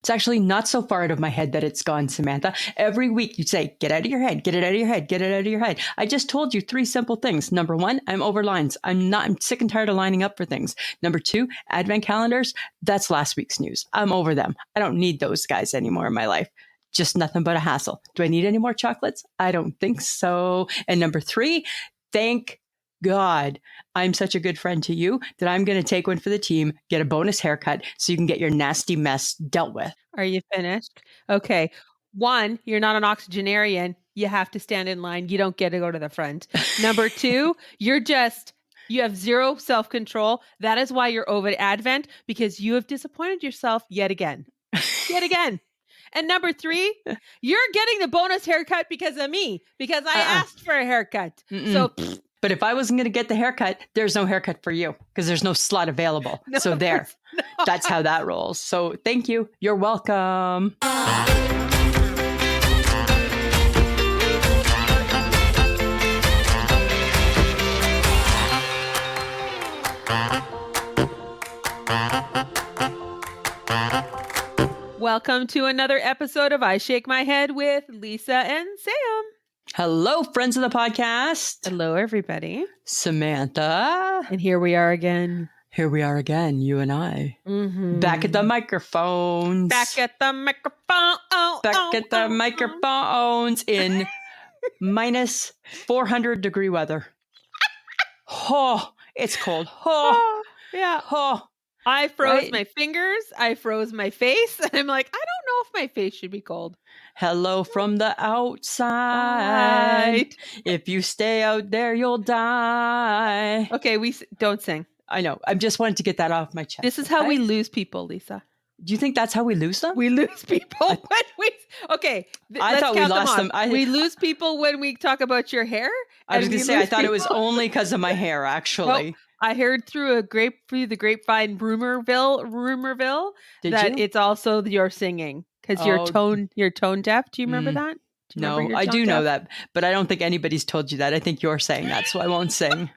It's actually not so far out of my head that it's gone, Samantha. Every week you say, get out of your head, get it out of your head, get it out of your head. I just told you 3 simple things. Number 1, I'm over lines. I'm sick and tired of lining up for things. Number 2, advent calendars. That's last week's news. I'm over them. I don't need those guys anymore in my life. Just nothing but a hassle. Do I need any more chocolates? I don't think so. And number 3, thank God, I'm such a good friend to you that I'm going to take one for the team, get a bonus haircut so you can get your nasty mess dealt with. Are you finished? Okay. 1, you're not an octogenarian. You have to stand in line. You don't get to go to the front. Number 2, you have zero self-control. That is why you're over Advent, because you have disappointed yourself yet again. Yet again. And number 3, you're getting the bonus haircut because of me, because I asked for a haircut. So but if I wasn't going to get the haircut, there's no haircut for you because there's no slot available. No, so there, that's how that rolls. So thank you. You're welcome. Welcome to another episode of I Shake My Head with Lisa and Sam. Hello, friends of the podcast. Hello, everybody. Samantha. And here we are again. Here we are again, you and I. Mm-hmm. Back at the microphones. Back at the microphone. Back at the microphones in minus 400 degree weather. Oh, it's cold. Oh, yeah. Oh. I froze my fingers. I froze my face. And I'm like, I don't know if my face should be cold. Hello from the outside. If you stay out there, you'll die. Okay, we don't sing. I know. I just wanted to get that off my chest. This is how we lose people, Lisa. Do you think that's how we lose them? We lose people when we... Okay, I thought we lost them. We lose people when we talk about your hair. I was going to say, I thought it was only because of my hair, actually. Well, I heard through the grapevine rumorville that it's also your singing because you're tone deaf. Do you remember that? No, I do know that, but I don't think anybody's told you that. I think you're saying that, so I won't sing.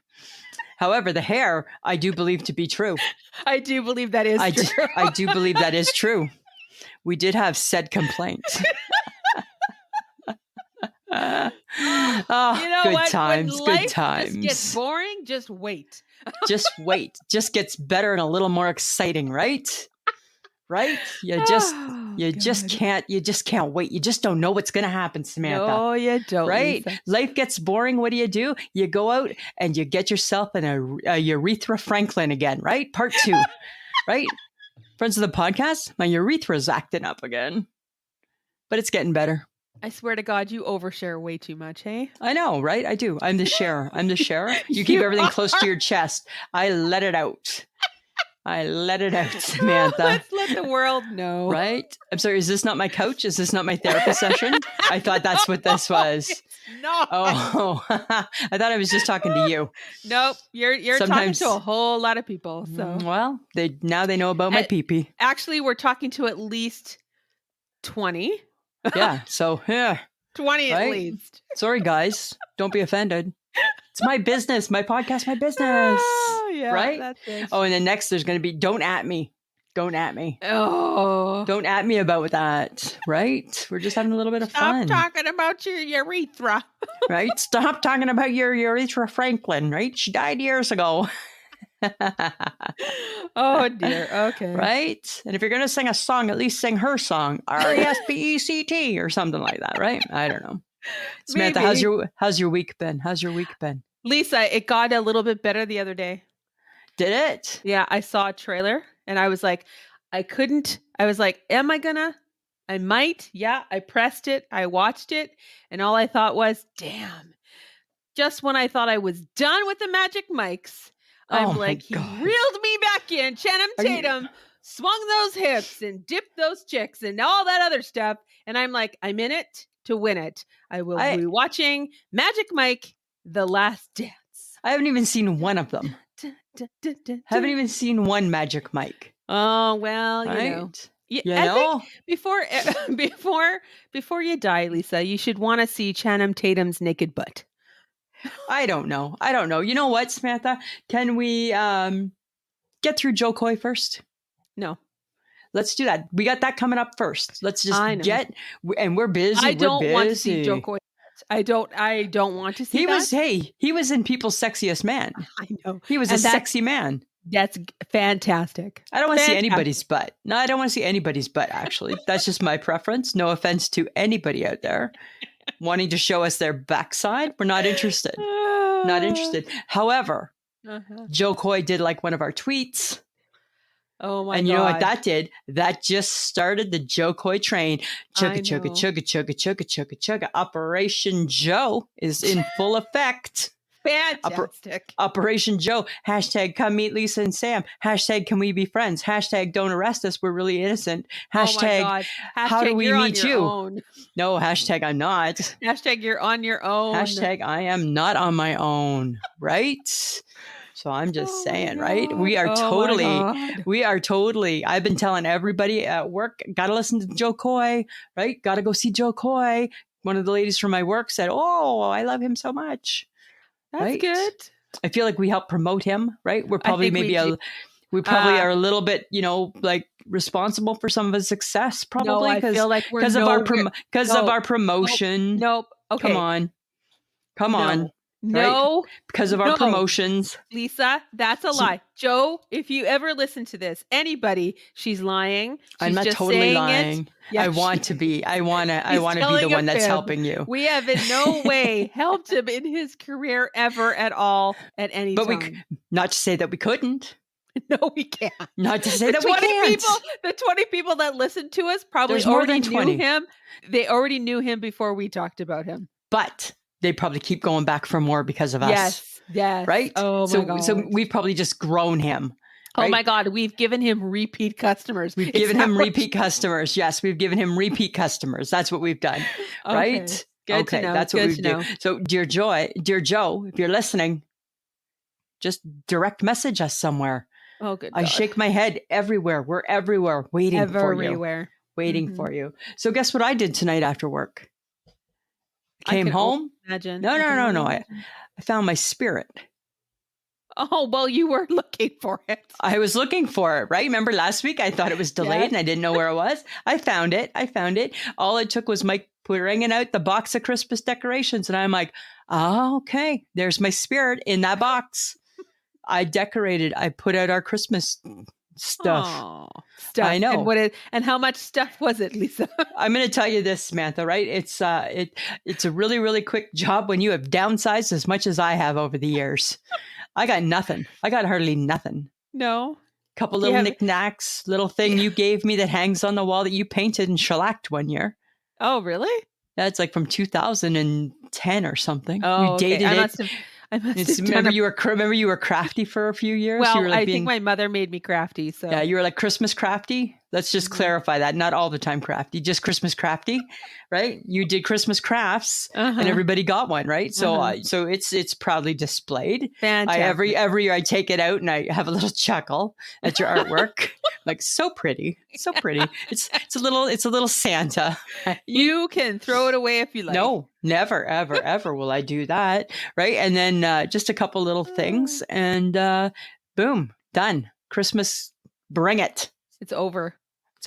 However, the hair, I do believe to be true. I do believe that is true. I do believe that is true. We did have said complaint. You know good what? times, when good times. Just gets boring. Just wait. Just wait. Just gets better and a little more exciting, right? Right? You just can't wait. You just don't know what's going to happen, Samantha. No, you don't. Right? Lisa. Life gets boring. What do? You go out and you get yourself an urethra Franklin again, right? Part 2, right? Friends of the podcast, my urethra's acting up again, but it's getting better. I swear to God, you overshare way too much, hey? I know, right? I do. I'm the sharer. You keep everything close to your chest. I let it out. Samantha. Let's let the world know. Right? I'm sorry, is this not my couch? Is this not my therapy session? I thought that's what this was. No. Oh, I thought I was just talking to you. Nope. You're Sometimes, talking to a whole lot of people. So well, they know about my pee-pee. Actually, we're talking to at least 20. Yeah. So, yeah. 20 at least. Sorry, guys. Don't be offended. It's my business. My podcast, my business. Oh, yeah. Right? That's it. Oh, and then next there's going to be, don't at me. Don't at me. Oh. Don't at me about that. Right? We're just having a little bit of fun. Stop talking about your urethra. Right? Stop talking about your urethra Franklin. Right? She died years ago. Oh dear. Okay. Right? And if you're going to sing a song, at least sing her song, RESPECT or something like that, right? I don't know. Samantha, how's your week been? Lisa, it got a little bit better the other day. Did it? Yeah, I saw a trailer and I was like, am I gonna? I might. Yeah, I pressed it. I watched it. And all I thought was, damn, just when I thought I was done with the magic mics, I'm like, he reeled me back in. Channing Tatum swung those hips and dipped those chicks and all that other stuff. And I'm like, I'm in it to win it. I will be watching Magic Mike, The Last Dance. I haven't even seen one of them. Haven't even seen one Magic Mike. Oh, well, you know. I think before you die, Lisa, you should want to see Channing Tatum's naked butt. I don't know. You know what, Samantha? Can we get through Jo Koy first? No. Let's do that. We got that coming up first. Let's just I know. and we're busy. I we're don't busy. want to see Jo Koy. I don't want to see He was in People's Sexiest Man. I know. He was a sexy man. That's fantastic. I don't want to see anybody's butt. No, I don't want to see anybody's butt, actually. That's just my preference. No offense to anybody out there wanting to show us their backside. We're not interested. Not interested. However, Jo Koy did like one of our tweets. Oh my God. And you know what that did? That just started the Jo Koy train. Chugga, chugga, chugga, chugga, chugga, chugga, chugga. Operation Jo is in full effect. Fantastic. Operation Jo. Hashtag come meet Lisa and Sam. Hashtag can we be friends? Hashtag don't arrest us. We're really innocent. Hashtag, oh my God. Hashtag how do we meet you? Own. No, hashtag I'm not. Hashtag you're on your own. Hashtag I am not on my own. Right? So I'm just saying, right? We are totally, I've been telling everybody at work, got to listen to Jo Koy, right? Got to go see Jo Koy. One of the ladies from my work said, oh, I love him so much. That's good. I feel like we help promote him, right? We're probably we probably are a little bit, like responsible for some of his success, probably. No, I feel like we're because of our promotion. Nope. Okay. Come on. No. Right? Because of our promotions. Lisa, that's a lie. Jo, if you ever listen to this, anybody, she's lying. I'm not just totally lying. Yeah, I want to be. I want to be the one that's helping you. We have in no way helped him in his career ever at all at any time. Not to say that we couldn't. No, we can't. Not to say that we can't. The 20 people that listened to us probably knew him. They already knew him before we talked about him. But they probably keep going back for more because of us. Yes. Right? Oh, my God. So we've probably just grown him. Right? Oh, my God. We've given him repeat customers. We've given him repeat customers. Yes, we've given him repeat customers. That's what we've done. Right? Good to know. That's what we do. So, dear Jo, if you're listening, just direct message us somewhere. Oh, good. I shake my head everywhere. We're everywhere waiting for you. Waiting for you. So guess what I did tonight after work? Came home. Imagine. No. I found my spirit. Oh, well, you were looking for it. I was looking for it, right? Remember last week I thought it was delayed and I didn't know where it was. I found it. All it took was Mike bringing out the box of Christmas decorations. And I'm like, oh, okay, there's my spirit in that box. I decorated. I put out our Christmas stuff. Aww, stuff. I know. And how much stuff was it, Lisa? I'm going to tell you this, Samantha, right? It's a really, really quick job when you have downsized as much as I have over the years. I got nothing. I got hardly nothing. No. Couple little knickknacks, little thing you gave me that hangs on the wall that you painted and shellacked one year. Oh, really? That's like from 2010 or something. Oh, you dated it. Remember you were crafty for a few years? Well, I think my mother made me crafty. So yeah, you were like Christmas crafty. Let's just clarify that. Not all the time crafty, just Christmas crafty, right? You did Christmas crafts and everybody got one, right? So so it's proudly displayed. Fantastic. Every year I take it out and I have a little chuckle at your artwork. Like so pretty. It's a little Santa. You can throw it away if you like. No, never, ever will I do that. Right. And then just a couple little things and boom, done. Christmas, bring it. It's over. It's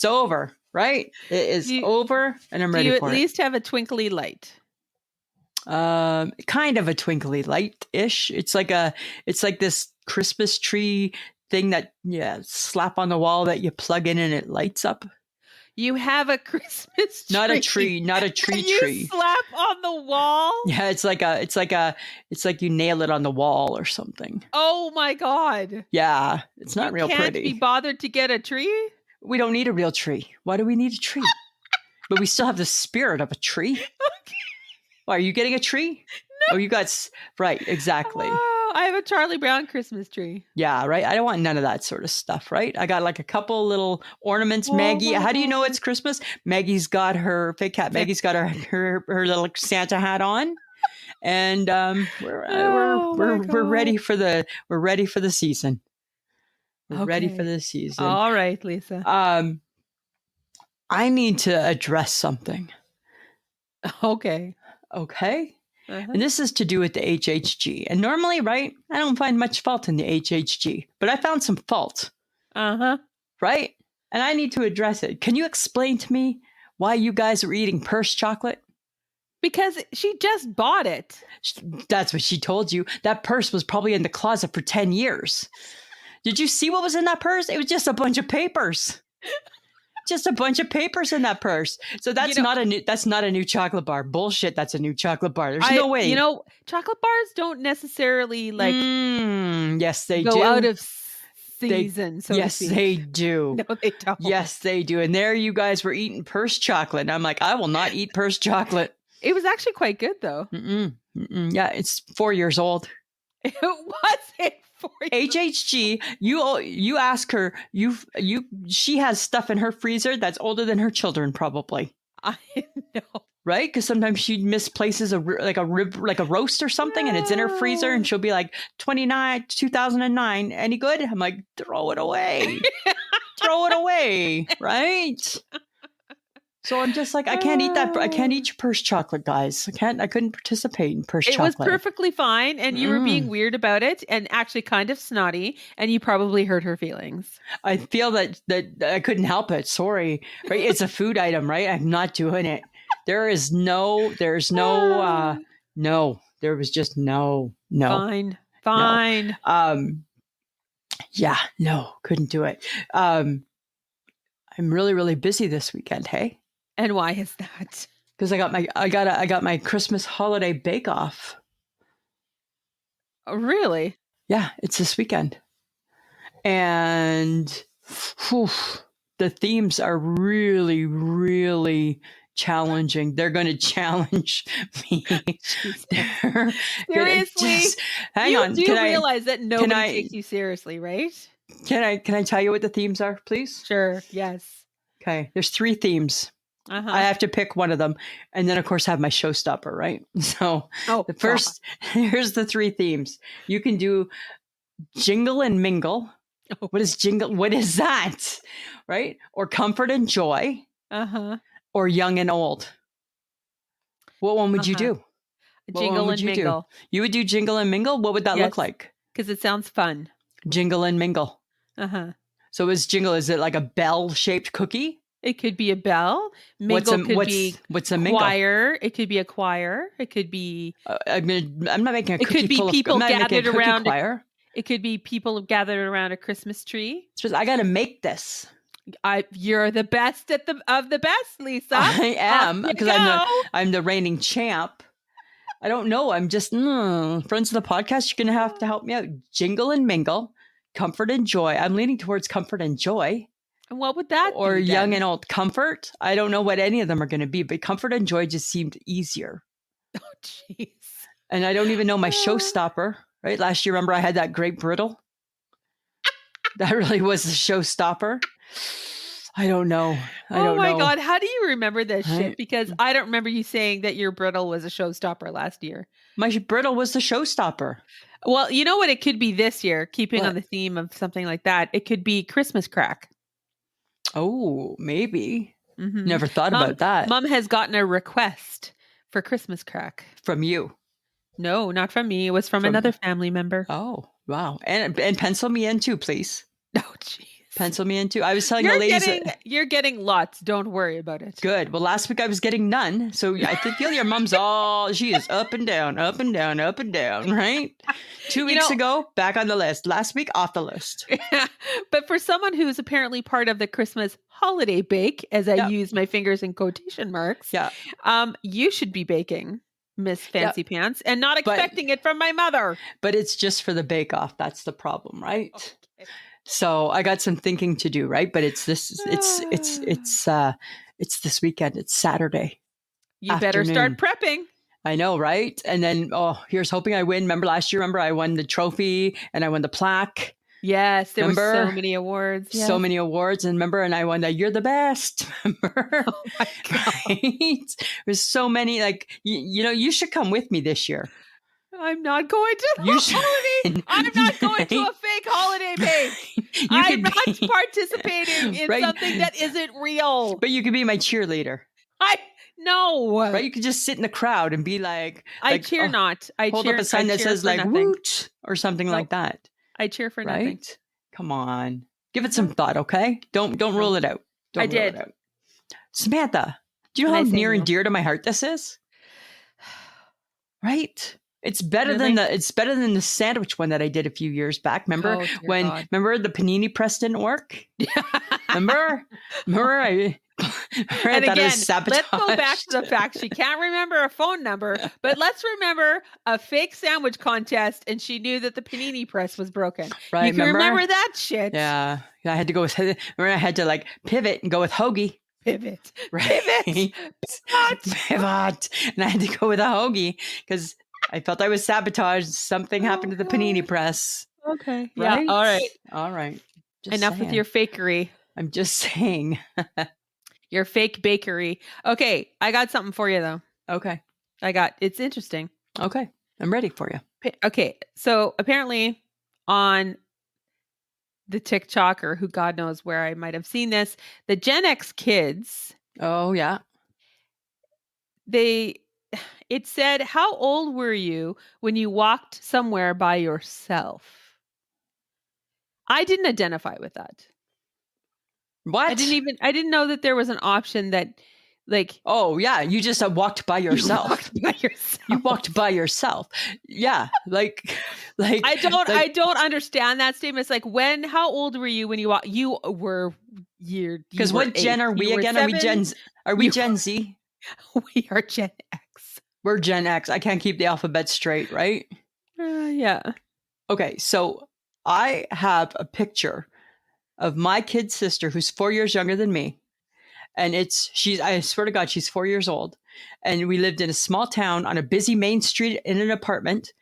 over. Right. It is over and I'm ready for it. Do you at least have a twinkly light? Kind of a twinkly light-ish. It's like this Christmas tree thing that slap on the wall that you plug in and it lights up. You have a Christmas tree. Not a tree tree. You slap on the wall? Yeah, it's like you nail it on the wall or something. Oh my God. Yeah, it's not real pretty. You can't be bothered to get a tree? We don't need a real tree. Why do we need a tree? But we still have the spirit of a tree. Okay. Are you getting a tree? No. Oh, you got right, exactly. Oh, I have a Charlie Brown Christmas tree. Yeah, right. I don't want none of that sort of stuff, right? I got like a couple little ornaments. Maggie, how do you know it's Christmas? Maggie's got her fake cat. Maggie's got her little Santa hat on, and we're ready for the season. We're ready for the season. All right, Lisa. I need to address something. Okay. And this is to do with the HHG. And normally, right, I don't find much fault in the HHG, but I found some fault. Right? And I need to address it. Can you explain to me why you guys are eating purse chocolate? Because she just bought it. That's what she told you. That purse was probably in the closet for 10 years. Did you see what was in that purse? It was just a bunch of papers. Just a bunch of papers in that purse. So that's not a new chocolate bar. Bullshit, that's a new chocolate bar. There's no way. Chocolate bars don't necessarily yes, they go do. out of season, yes, they do. No, they don't. Yes, they do. And there you guys were eating purse chocolate. And I'm like, I will not eat purse chocolate. It was actually quite good, though. Yeah, it's 4 years old. It wasn't 4 years. HHG, you ask her, she has stuff in her freezer that's older than her children, probably. I know. Right? Because sometimes she misplaces a roast or something, and it's in her freezer, and she'll be like, 2009, any good? I'm like, throw it away. Throw it away, right? So I'm just like, I can't eat that. I can't eat your purse chocolate, guys. I couldn't participate in purse chocolate. It was perfectly fine, and you were being weird about it, and actually kind of snotty, and you probably hurt her feelings. I feel that I couldn't help it. Sorry, right? It's a food item, right? I'm not doing it. There was just no. Fine. Yeah, no, couldn't do it. I'm really, really busy this weekend. Hey. And why is that? Because I got my Christmas holiday bake off. Oh, really? Yeah, it's this weekend. And the themes are really, really challenging. They're going to challenge me. Seriously? Hang on. You do realize that nobody takes you seriously, right? Can I tell you what the themes are, please? Sure. Yes. Okay. There's 3 themes. I have to pick one of them, and then of course have my showstopper, right? So here's the 3 themes. You can do jingle and mingle. Oh. What is jingle? What is that? Right? Or comfort and joy. Or young and old. What one would you do? Jingle and mingle. You would do jingle and mingle? What would that look like? Because it sounds fun. Jingle and mingle. So is it like a bell-shaped cookie? It could be a bell. Mingle what's a mingle? Choir. It could be a choir. It could be. I'm not making a cookie. It could be people gathered around. Choir. It could be people gathered around a Christmas tree. I got to make this. You're the best of the best, Lisa. I am, because I'm the reigning champ. I don't know. I'm just friends of the podcast. You're gonna have to help me out. Jingle and mingle, comfort and joy. I'm leaning towards comfort and joy. And what would that or be? Or young and old? Comfort. I don't know what any of them are going to be, but comfort and joy just seemed easier. Oh, jeez. And I don't even know my showstopper. Right? Last year, remember I had that grape brittle. That really was the showstopper. I don't know. Oh my God. How do you remember this shit? Because I don't remember you saying that your brittle was a showstopper last year. My brittle was the showstopper. Well, you know what it could be this year, keeping on the theme of something like that. It could be Christmas crack. Oh, maybe. Never thought about that. Mom has gotten a request for Christmas crack. From you? No, not from me. It was from another family member. Oh, wow. And pencil me in too, please. Oh, jeez. Pencil me in too. I was telling the ladies you're getting lots. Don't worry about it. Good. Well, last week I was getting none. So I feel your mom's she is up and down, up and down, up and down, right? 2 weeks ago, back on the list. Last week, off the list. But for someone who's apparently part of the Christmas holiday bake, as I use my fingers in quotation marks, you should be baking, Miss Fancy Pants, and not expecting it from my mother. But it's just for the bake-off. That's the problem, right? Okay. So I got some thinking to do, right? But it's this weekend. It's Saturday. You better start prepping. I know, right? And then, here's hoping I win. Remember last year? I won the trophy and I won the plaque. Yes, there were so many awards. Yes. So many awards. And I won the You're the Best. Remember? Oh my God. Right? There's so many, you should come with me this year. I'm not going to holiday. I'm not going to a fake holiday bake. I'm not participating in something that isn't real. But you could be my cheerleader. No. Right? You could just sit in the crowd and be like... I cheer not. Hold up a sign that says woot or something like that. I cheer for nothing. Come on. Give it some thought, okay? Don't rule it out. Don't I rule did. it out. Samantha, do you know And how I say near and no. dear to my heart this is? Right? It's better Really? than the sandwich one that I did a few years back. Remember Oh, dear God. remember the panini press didn't work? Remember I And thought it was again, let's go back sabotaged. to the fact she can't remember a phone number, but let's remember a fake sandwich contest, and she knew that the panini press was broken. Right, You can remember? remember that shit. Yeah. I had to go with remember I had to like pivot and go with hoagie. Pivot. Right? Pivot. Pivot. And I had to go with a hoagie because I felt I was sabotaged. Something happened to the panini God. press. Okay. Right? Yeah. All right. All right. Just Enough saying. with your fakery. I'm just saying. Your fake bakery. Okay. I got something for you, though. Okay. It's interesting. Okay. I'm ready for you. Okay. So apparently on the TikTok, or who God knows where I might have seen this, the Gen X kids, Oh, yeah. it said, how old were you when you walked somewhere by yourself? I didn't identify with that. What? I didn't know that there was an option that, like, oh, yeah. You just walked by yourself. You walked by yourself. You walked by yourself. Yeah. Like I don't understand that statement. It's like, how old were you when you walked? You were because what gen are we again? 7? Are we Gen Z? We are Gen X. We're Gen X. I can't keep the alphabet straight, right? Yeah. Okay, so I have a picture of my kid sister who's 4 years younger than me. And I swear to God, she's 4 years old. And we lived in a small town on a busy main street in an apartment.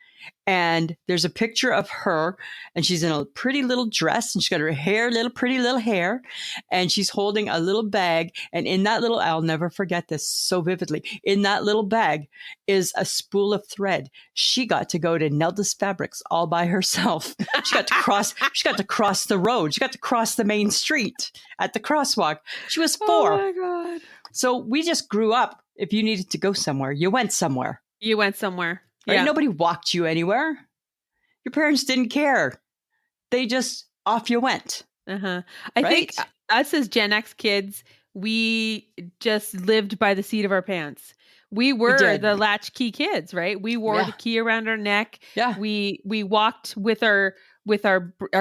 And there's a picture of her, and she's in a pretty little dress, and she's got her hair, pretty little hair, and she's holding a little bag. And in that I'll never forget this so vividly. In that little bag is a spool of thread. She got to go to Nelda's Fabrics all by herself. She got to cross the road. She got to cross the main street at the crosswalk. She was 4. Oh my God. So we just grew up. If you needed to go somewhere, you went somewhere. You went somewhere. Right? Yeah. Nobody walked you anywhere. Your parents didn't care. They just off you went. I Right? think us as Gen X kids, we just lived by the seat of our pants. We were did. the latchkey kids, right? We wore Yeah. the key around our neck. Yeah. We walked with our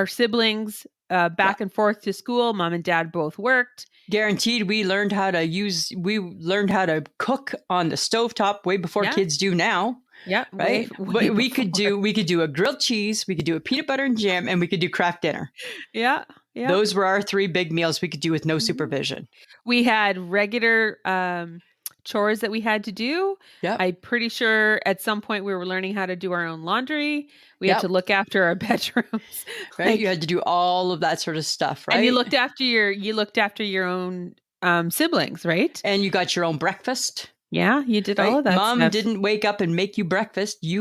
siblings back and forth to school. Mom and dad both worked. Guaranteed we learned how to cook on the stovetop way before kids do now. Yeah. Right? Way we could before. do a grilled cheese, we could do a peanut butter and jam, and we could do craft dinner. Yeah. Yeah. Those were our 3 big meals we could do with no supervision. We had regular chores that we had to do. Yep. I'm pretty sure at some point we were learning how to do our own laundry. We had to look after our bedrooms. Right? Like, you had to do all of that sort of stuff, right? And you looked after your own siblings, right? And you got your own breakfast. Yeah, you did all of that. Mom stuff. didn't wake up and make you breakfast. If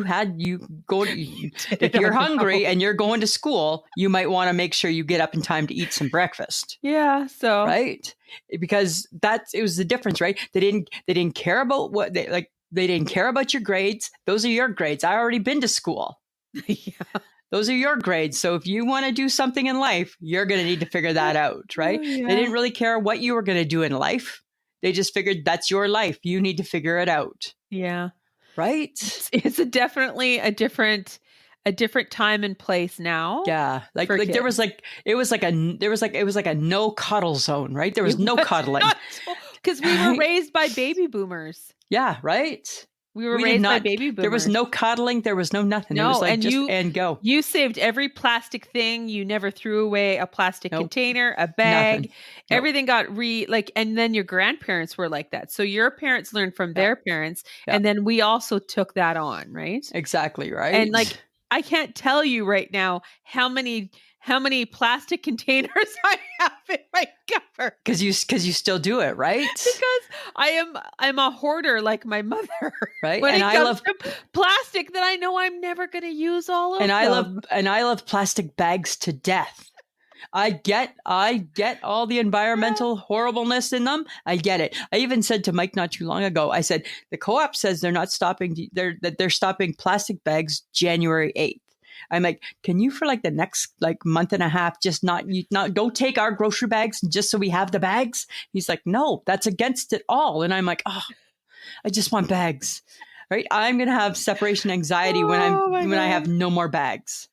you're hungry and you're going to school, you might want to make sure you get up in time to eat some breakfast. Yeah. So right, because it was the difference, right? They didn't care about they didn't care about your grades. Those are your grades. I already been to school. Yeah. Those are your grades. So if you want to do something in life, you're going to need to figure that out, right? Oh, yeah. They didn't really care what you were going to do in life. They just figured that's your life. You need to figure it out. Yeah. Right? It's definitely a different time and place now. Yeah. Like there was like a no cuddle zone, right? There was no cuddling. Because we were raised by baby boomers. Yeah, right? We were raised by baby boomers. There was no cuddling. There was no nothing. No, it was like and go. You saved every plastic thing. You never threw away a plastic container, a bag. Nothing. Everything got and then your grandparents were like that. So your parents learned from their parents. And then we also took that on, right? Exactly, right? And I can't tell you right now how many plastic containers I have in my cupboard. Because you still do it, right? Because I'm a hoarder like my mother. Right. When and it I comes love to plastic that I know I'm never going to use all of them. And I love plastic bags to death. I get all the environmental horribleness in them. I get it. I even said to Mike not too long ago, I said, the co-op says they're stopping plastic bags January 8th. I'm like, can you for like the next like month and a half just not don't take our grocery bags just so we have the bags? He's like, no, that's against it all. And I'm like, oh, I just want bags. Right? I'm gonna have separation anxiety Oh my when I have God. no more bags.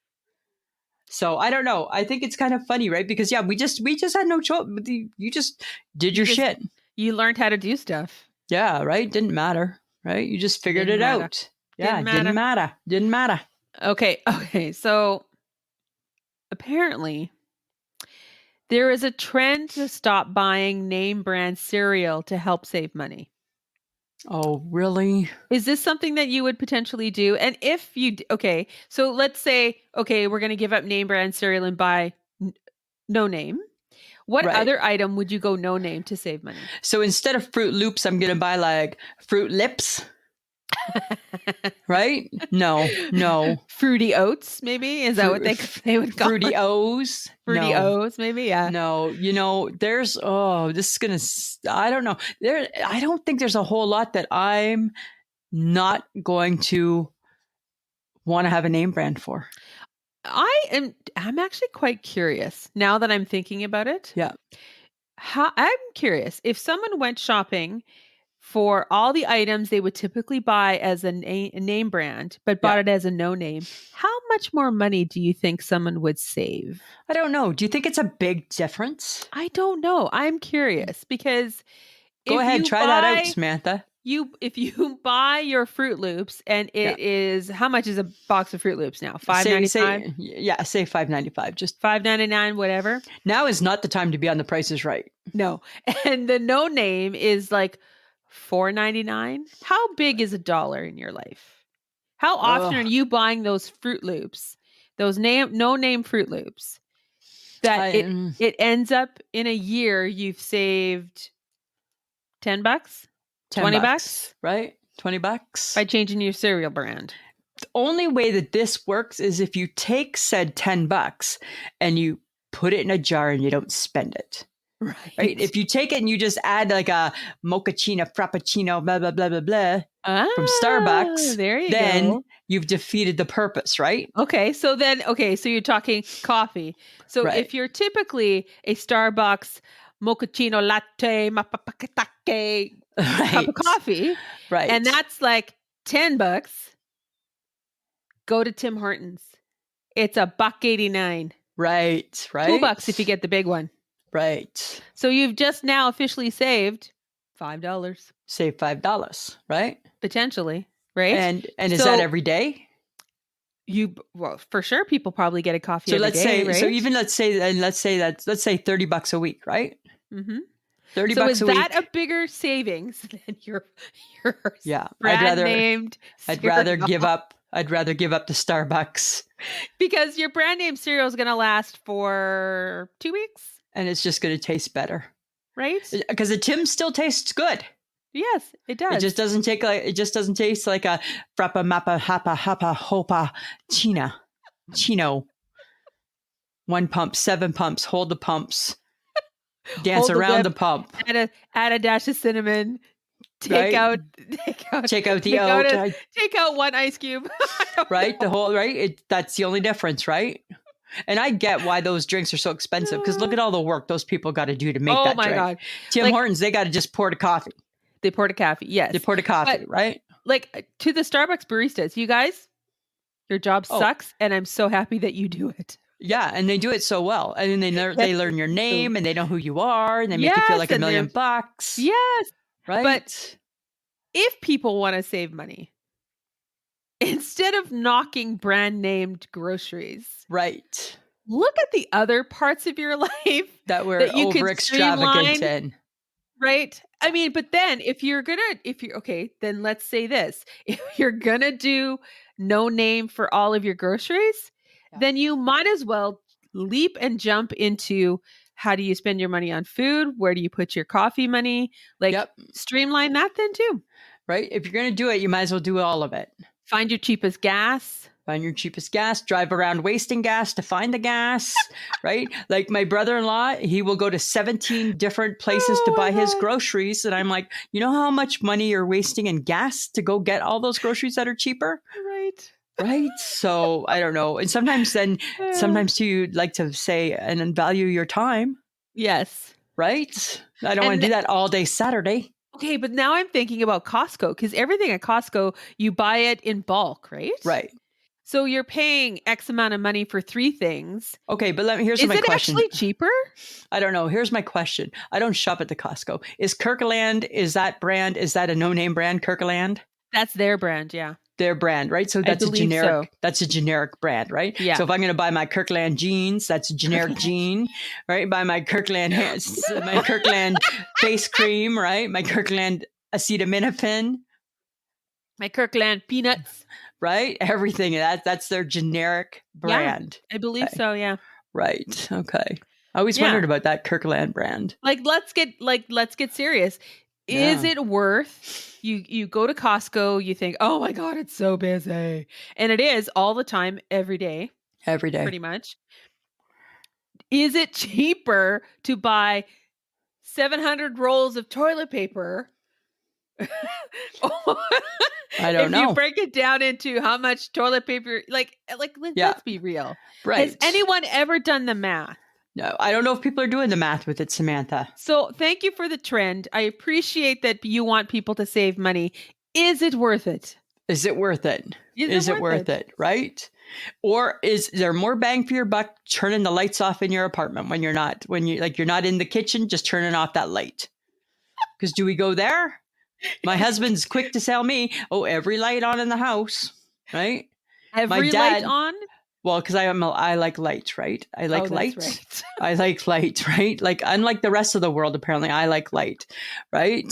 So I don't know. I think it's kind of funny, right? Because we just had no choice. You just did your shit. You learned how to do stuff. Yeah, right? Didn't matter, right? You just figured Didn't it matter. out. Yeah, didn't matter. Didn't matter. Okay. So apparently there is a trend to stop buying name brand cereal to help save money. Oh, really? Is this something that you would potentially do? And if you, okay, so let's say, okay, we're going to give up name brand cereal and buy no name. What Right. other item would you go no name to save money? So instead of Fruit Loops, I'm going to buy like Fruit Lips. Right? No. Fruity Oats, maybe? Is that what they would call Fruity it? O's? Fruity O's, maybe? Yeah. No, there's, this is going to, I don't know. I don't think there's a whole lot that I'm not going to want to have a name brand for. I'm actually quite curious now that I'm thinking about it. Yeah. I'm curious if someone went shopping for all the items they would typically buy as a name brand, but bought it as a no name, how much more money do you think someone would save? I don't know. Do you think it's a big difference? I don't know. I'm curious because Go ahead, try that out, Samantha. If you buy your Fruit Loops and it is, how much is a box of Fruit Loops now? $5.95? Yeah, say $5.95. Just $5.99, whatever. Now is not the time to be on The Price is Right. No. And the no name is like $4.99. How big is $1 in your life? How often are you buying those Fruit Loops, those no name Fruit Loops, that it ends up in a year you've saved $10? $20? Right? $20 by changing your cereal brand. The only way that this works is if you take said $10 and you put it in a jar and you don't spend it. Right? If you take it and you just add like a mochaccino, frappuccino, blah, blah, blah, blah, blah from Starbucks, then you've defeated the purpose, right? Okay. So you're talking coffee. So if you're typically a Starbucks mochaccino latte, mapapakatake cup of coffee, and that's like $10, go to Tim Hortons. It's $1.89. Right. $2 if you get the big one. Right. So you've just now officially saved $5. Save $5, right? Potentially, right? And is that every day? Well, for sure, people probably get a coffee every day, right? So even let's say $30 a week, right? Mm-hmm. $30 so is a week. that a bigger savings than your brand named I'd rather give up the Starbucks because your brand name cereal is going to last for 2 weeks and it's just going to taste better, right? Because the Tim still tastes good. Yes, it does. It just doesn't taste like a frappa mappa happa happa hopa chino. 1 pump, 7 pumps, hold the pumps. Dance around the pump. Add a dash of cinnamon. Take out the oat. Take out 1 ice cube. Right? That's the only difference, right? And I get why those drinks are so expensive because look at all the work those people got to do to make that drink. Oh my God. Tim Hortons, they got to just pour the coffee. They poured a coffee. Yes. They poured a coffee, right? Like to the Starbucks baristas, you guys, your job sucks. And I'm so happy that you do it. Yeah, and they do it so well. And then they learn your name and they know who you are and they make you feel like $1 million. Yes. Right. But if people want to save money, instead of knocking brand named groceries, right, look at the other parts of your life that you over extravagant in. Right. I mean, but then then let's say this. If you're going to do no name for all of your groceries, then you might as well leap and jump into how do you spend your money on food? Where do you put your coffee money? Streamline that then too. Right. If you're going to do it, you might as well do all of it. Find your cheapest gas. Drive around wasting gas to find the gas, right? Like my brother-in-law, he will go to 17 different places to buy his groceries. And I'm like, you know how much money you're wasting in gas to go get all those groceries that are cheaper? Right. Right? So I don't know. And sometimes too, you'd like to say and value your time, Yes. right? I don't want And to do that all day Saturday. okay, but now I'm thinking about Costco because everything at Costco, you buy it in bulk, right? Right. So you're paying X amount of money for 3 things. Okay, but here's Is my it question. actually cheaper? I don't know. Here's my question. I don't shop at the Costco. Is Kirkland, is that a no-name brand, Kirkland? That's their brand, yeah. Their brand, right? So I believe so. that's a generic brand, right? Yeah. So if I'm going to buy my Kirkland jeans, that's a generic jean, right? Buy my Kirkland face cream, right? My Kirkland acetaminophen, My Kirkland peanuts. right? Everything that's their generic brand. Yeah, I believe Okay. so, yeah. Right. Okay. I always wondered about that Kirkland brand. Let's get serious. Is it worth you go to Costco, you think, "Oh my god, it's so busy." And it is all the time, every day, Every day. pretty much. Is it cheaper to buy 700 rolls of toilet paper? I don't know. If you break it down into how much toilet paper, let's be real. Right. Has anyone ever done the math? No, I don't know if people are doing the math with it, Samantha. So thank you for the trend. I appreciate that you want people to save money. Is it worth it? Is it worth it? Is it worth it? Right? Or is there more bang for your buck turning the lights off in your apartment when you're not in the kitchen, just turning off that light? Because do we go there? My husband's quick to tell me, "Oh, every light on in the house," right? Every light on? Well, because I like light, right? I like light. Right. I like light, right? Like unlike the rest of the world, apparently, I like light, right?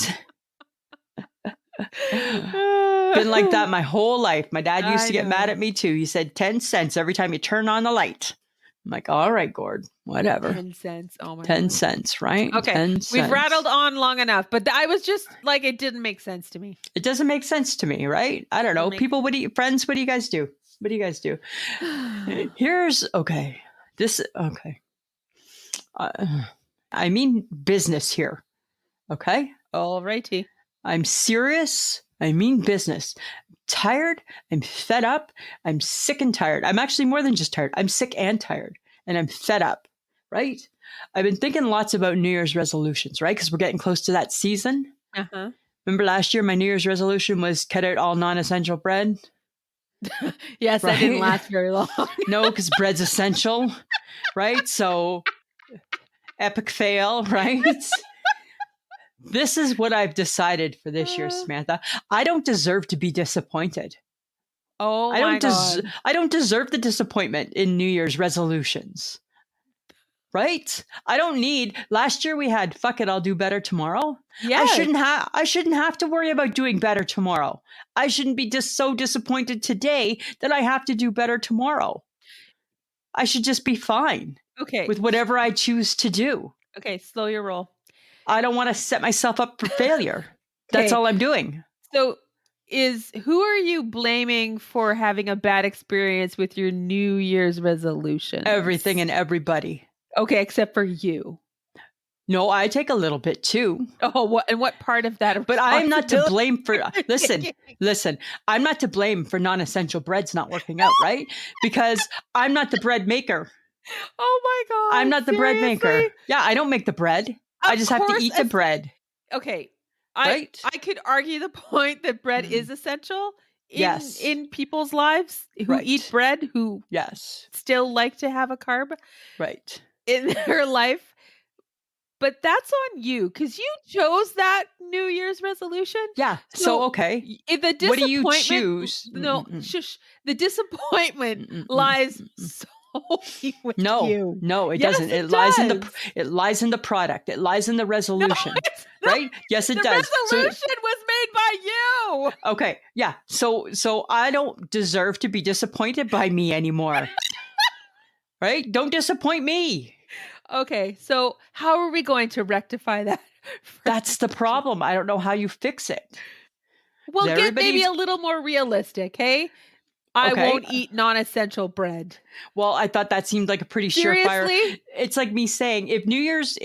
Been like that my whole life. My dad used to get mad at me too. He said 10 cents every time you turn on the light. I'm like, all right, Gord, whatever. 10 cents. Oh my 10 God. cents, right? Okay. 10 We've cents. rattled on long enough, but I was just like, it didn't make sense to me. It doesn't make sense to me, right? I don't know. People, friends, what do you guys do? What do you guys do? Okay. I mean business here. Okay? All righty. I'm serious. I mean business. I'm tired. I'm fed up. I'm sick and tired. I'm actually more than just tired. I'm sick and tired. And I'm fed up, right? I've been thinking lots about New Year's resolutions, right? Because we're getting close to that season. Uh-huh. Remember last year, my New Year's resolution was cut out all non-essential bread? Yes, right? That didn't last very long. No, because bread's essential, right? So, epic fail, right? This is what I've decided for this year, Samantha. I don't deserve to be disappointed. Oh, my God. I don't deserve the disappointment in New Year's resolutions. Right? I don't need. Last year we had fuck it, I'll do better tomorrow. Yeah. I shouldn't have to worry about doing better tomorrow. I shouldn't be just so disappointed today that I have to do better tomorrow. I should just be fine. Okay. With whatever I choose to do. Okay, slow your roll. I don't want to set myself up for failure. That's all I'm doing. So who are you blaming for having a bad experience with your New Year's resolution? Everything and everybody. Okay, except for you. No, I take a little bit too. Oh, what part of that? But I'm not to blame for, listen, I'm not to blame for non-essential breads not working out, right? Because I'm not the bread maker. Oh my God. I'm not the bread maker. Yeah, I don't make the bread. I just have to eat the bread. Okay. Right? I could argue the point that bread is essential in people's lives who eat bread, who still like to have a carb in their life. But that's on you because you chose that New Year's resolution. Yeah. So okay. What do you choose? No, shush. The disappointment lies solely with you. No, it doesn't. It lies in the product. It lies in the resolution. Right? Yes, it does. The resolution was made by you. Okay. Yeah. So I don't deserve to be disappointed by me anymore. Right? Don't disappoint me. Okay. So how are we going to rectify that? That's the problem. I don't know how you fix it. Well, get maybe a little more realistic, hey? I Okay. won't eat non-essential bread. Well, I thought that seemed like a pretty surefire. Seriously? It's like me saying, if New Year's,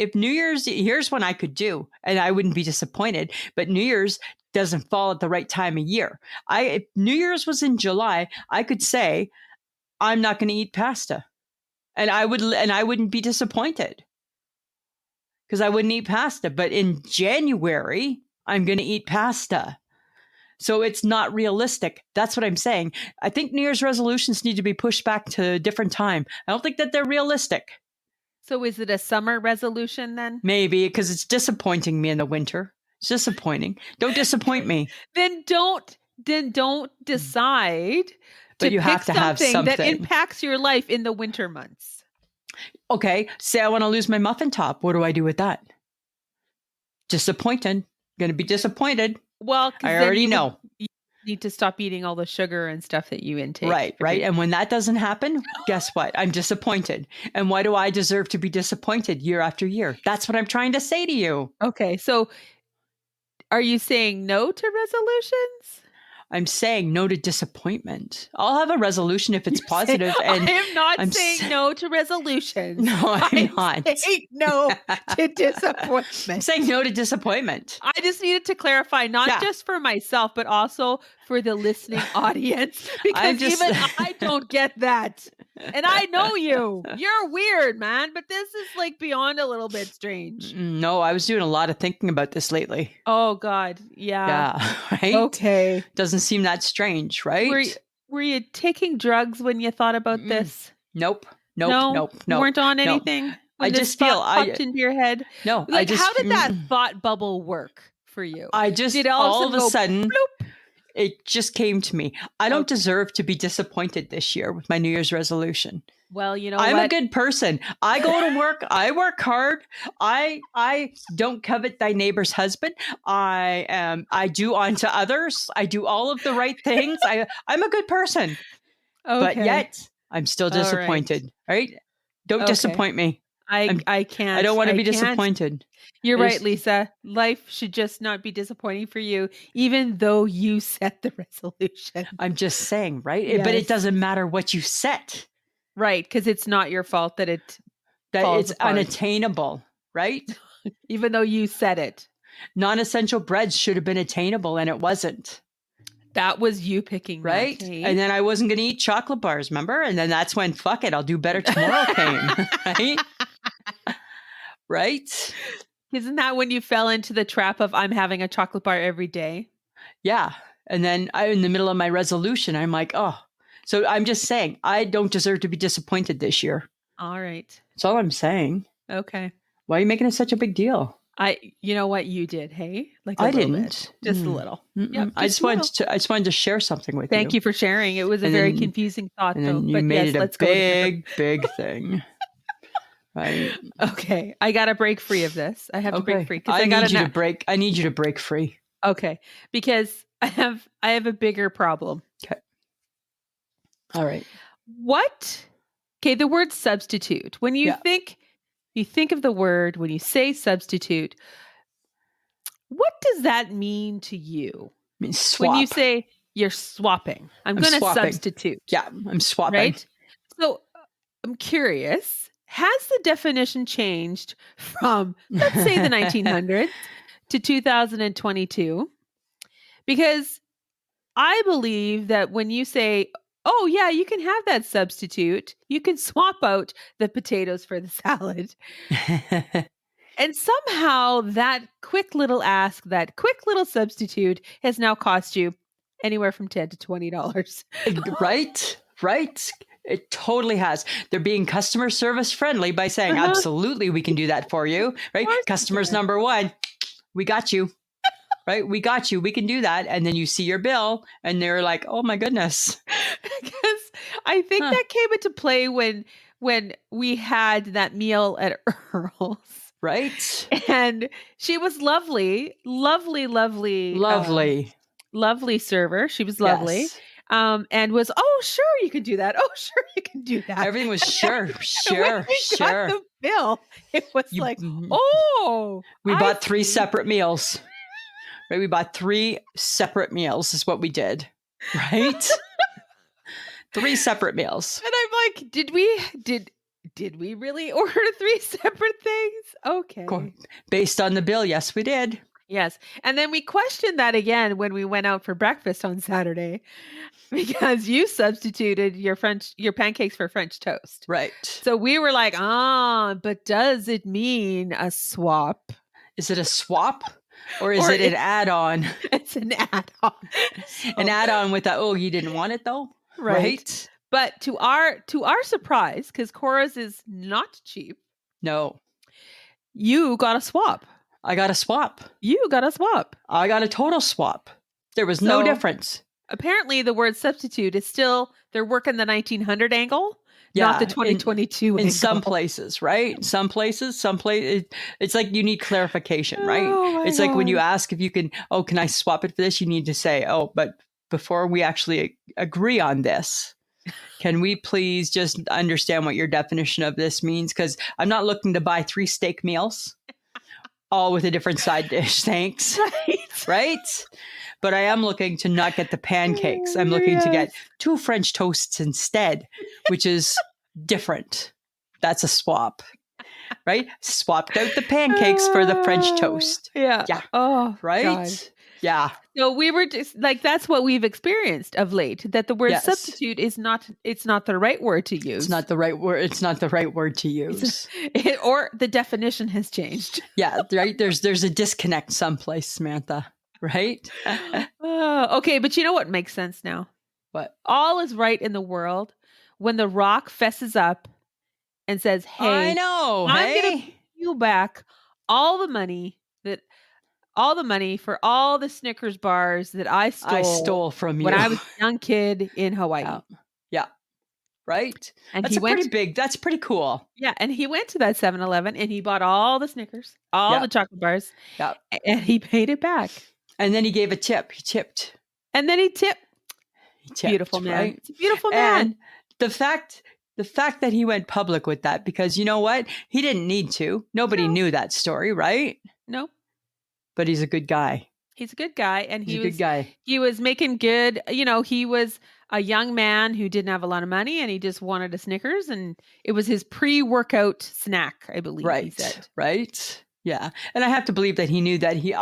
here's one I could do, and I wouldn't be disappointed. But New Year's doesn't fall at the right time of year. If New Year's was in July, I could say I'm not going to eat pasta, and I wouldn't be disappointed because I wouldn't eat pasta. But in January, I'm going to eat pasta. So it's not realistic. That's what I'm saying. I think New Year's resolutions need to be pushed back to a different time. I don't think that they're realistic. So is it a summer resolution then? Maybe because it's disappointing me in the winter. It's disappointing. Don't disappoint me. Then don't decide But to you pick have to have something that something. impacts your life in the winter months. Okay, say I want to lose my muffin top. What do I do with that? Disappointed. Going to be disappointed. Well, 'cause I then already you know. need to stop eating all the sugar and stuff that you intake. Right. And when that doesn't happen, guess what? I'm disappointed. And why do I deserve to be disappointed year after year? That's what I'm trying to say to you. Okay, so are you saying no to resolutions? I'm saying no to disappointment. I'll have a resolution if it's positive. And I am not I'm saying no to resolutions. No, I'm not. Saying no to I'm disappointment. saying no to disappointment. I just needed to clarify, not just for myself, but also for the listening audience, because even I don't get that. And I know you. You're weird, man, but this is like beyond a little bit strange. No, I was doing a lot of thinking about this lately. Oh, God. Yeah. Yeah, right? Okay. Doesn't seem that strange, right? Were you taking drugs when you thought about this? Nope. You No. weren't on anything? When I this just feel thought popped into your head? No, Like, how did that thought bubble work for you? I just Did all of a sudden bloop? It just came to me. I don't deserve to be disappointed this year with my New Year's resolution. Well, you know I'm what? a good person. I go to work. I work hard. I don't covet thy neighbor's husband. I do unto others. I do all of the right things. I'm a good person. Okay. But yet I'm still disappointed. Right? Don't disappoint me. I can't. I don't want to be disappointed. You're right, Lisa. Life should just not be disappointing for you, even though you set the resolution. I'm just saying, right? Yes. But it doesn't matter what you set. Right, because it's not your fault that it's unattainable, right? Even though you said it. Non-essential breads should have been attainable, and it wasn't. That was you picking right? that, hey? And then I wasn't going to eat chocolate bars, remember? And then that's when, fuck it, I'll do better tomorrow came, right? Right? Isn't that when you fell into the trap of I'm having a chocolate bar every day? Yeah. And then in the middle of my resolution, I'm like, oh. So I'm just saying, I don't deserve to be disappointed this year. All right. That's all I'm saying. Okay. Why are you making it such a big deal? You know what you did, hey? Like I didn't. Just a little. Yep, I just wanted to share something with you. Thank you for sharing. It was a very confusing thought, and though. then you But made yes, it let's a big thing. Right. Okay. I got to break free of this. I have to break free. I need you to break free. Okay. Because I have a bigger problem. Okay. All right. Okay, the word substitute. When you think of the word, when you say substitute, what does that mean to you? I mean, swap. When you say you're swapping, I'm going to substitute. Yeah, I'm swapping. Right? So I'm curious, has the definition changed from, let's say, the 1900s to 2022? Because I believe that when you say, oh, yeah, you can have that substitute, you can swap out the potatoes for the salad. And somehow that quick little ask, that quick little substitute has now cost you anywhere from $10 to $20. Right. It totally has. They're being customer service friendly by saying, absolutely, we can do that for you. Right. Customers number one, we got you. Right. We got you. We can do that. And then you see your bill and they're like, oh, my goodness. Because I think that came into play when we had that meal at Earl's. Right. And she was lovely server. She was lovely. Yes. And was, oh, sure, you can do that. Oh, sure, you can do that. Everything was sure. When we got the bill, it was we bought 3 separate meals. Right? We bought 3 separate meals is what we did. Right? 3 separate meals. And I'm like, did we really order 3 separate things? Okay. Based on the bill, yes, we did. Yes. And then we questioned that again when we went out for breakfast on Saturday because you substituted your pancakes for French toast. Right. So we were like, but does it mean a swap? Is it a swap or is it an add-on? It's an add-on. An add-on with that, you didn't want it though? Right. But to our surprise, because Cora's is not cheap. No. You got a swap. I got a swap. You got a swap. I got a total swap. There was no difference. Apparently the word substitute is still, they're working the 1900 angle, not the 2022 angle. In some places, right? Some places, it's like you need clarification, right? It's like when you ask if you can, can I swap it for this? You need to say, but before we actually agree on this, can we please just understand what your definition of this means? Because I'm not looking to buy 3 steak meals. All with a different side dish, thanks. Right? But I am looking to not get the pancakes. I'm looking to get 2 French toasts instead, which is different. That's a swap, right? Swapped out the pancakes for the French toast. Yeah. Oh, right? God. Yeah. So we were just like, that's what we've experienced of late, that the word substitute is not, it's not the right word to use. It's not the right word. It's not the right word to use. Or the definition has changed. Yeah. Right. There's a disconnect someplace, Samantha. Right. Okay. But you know what makes sense now? What? All is right in the world when The Rock fesses up and says, hey, I know. I'm going to pay you back all the money for all the Snickers bars that I stole from you when I was a young kid in Hawaii. Yeah. Right. And that's pretty big. That's pretty cool. Yeah. And he went to that 7-Eleven and he bought all the Snickers, all the chocolate bars. Yeah. And he paid it back. And then he gave a tip. He tipped. And then he tipped. Beautiful man. Right? It's a beautiful man. And the fact that he went public with that, because you know what? He didn't need to. Nobody knew that story, right? No. But he's a good guy. He's a good guy. And he's a good guy. He was making good, he was a young man who didn't have a lot of money and he just wanted a Snickers. And it was his pre-workout snack, I believe he said. Right. Yeah. And I have to believe that he knew that he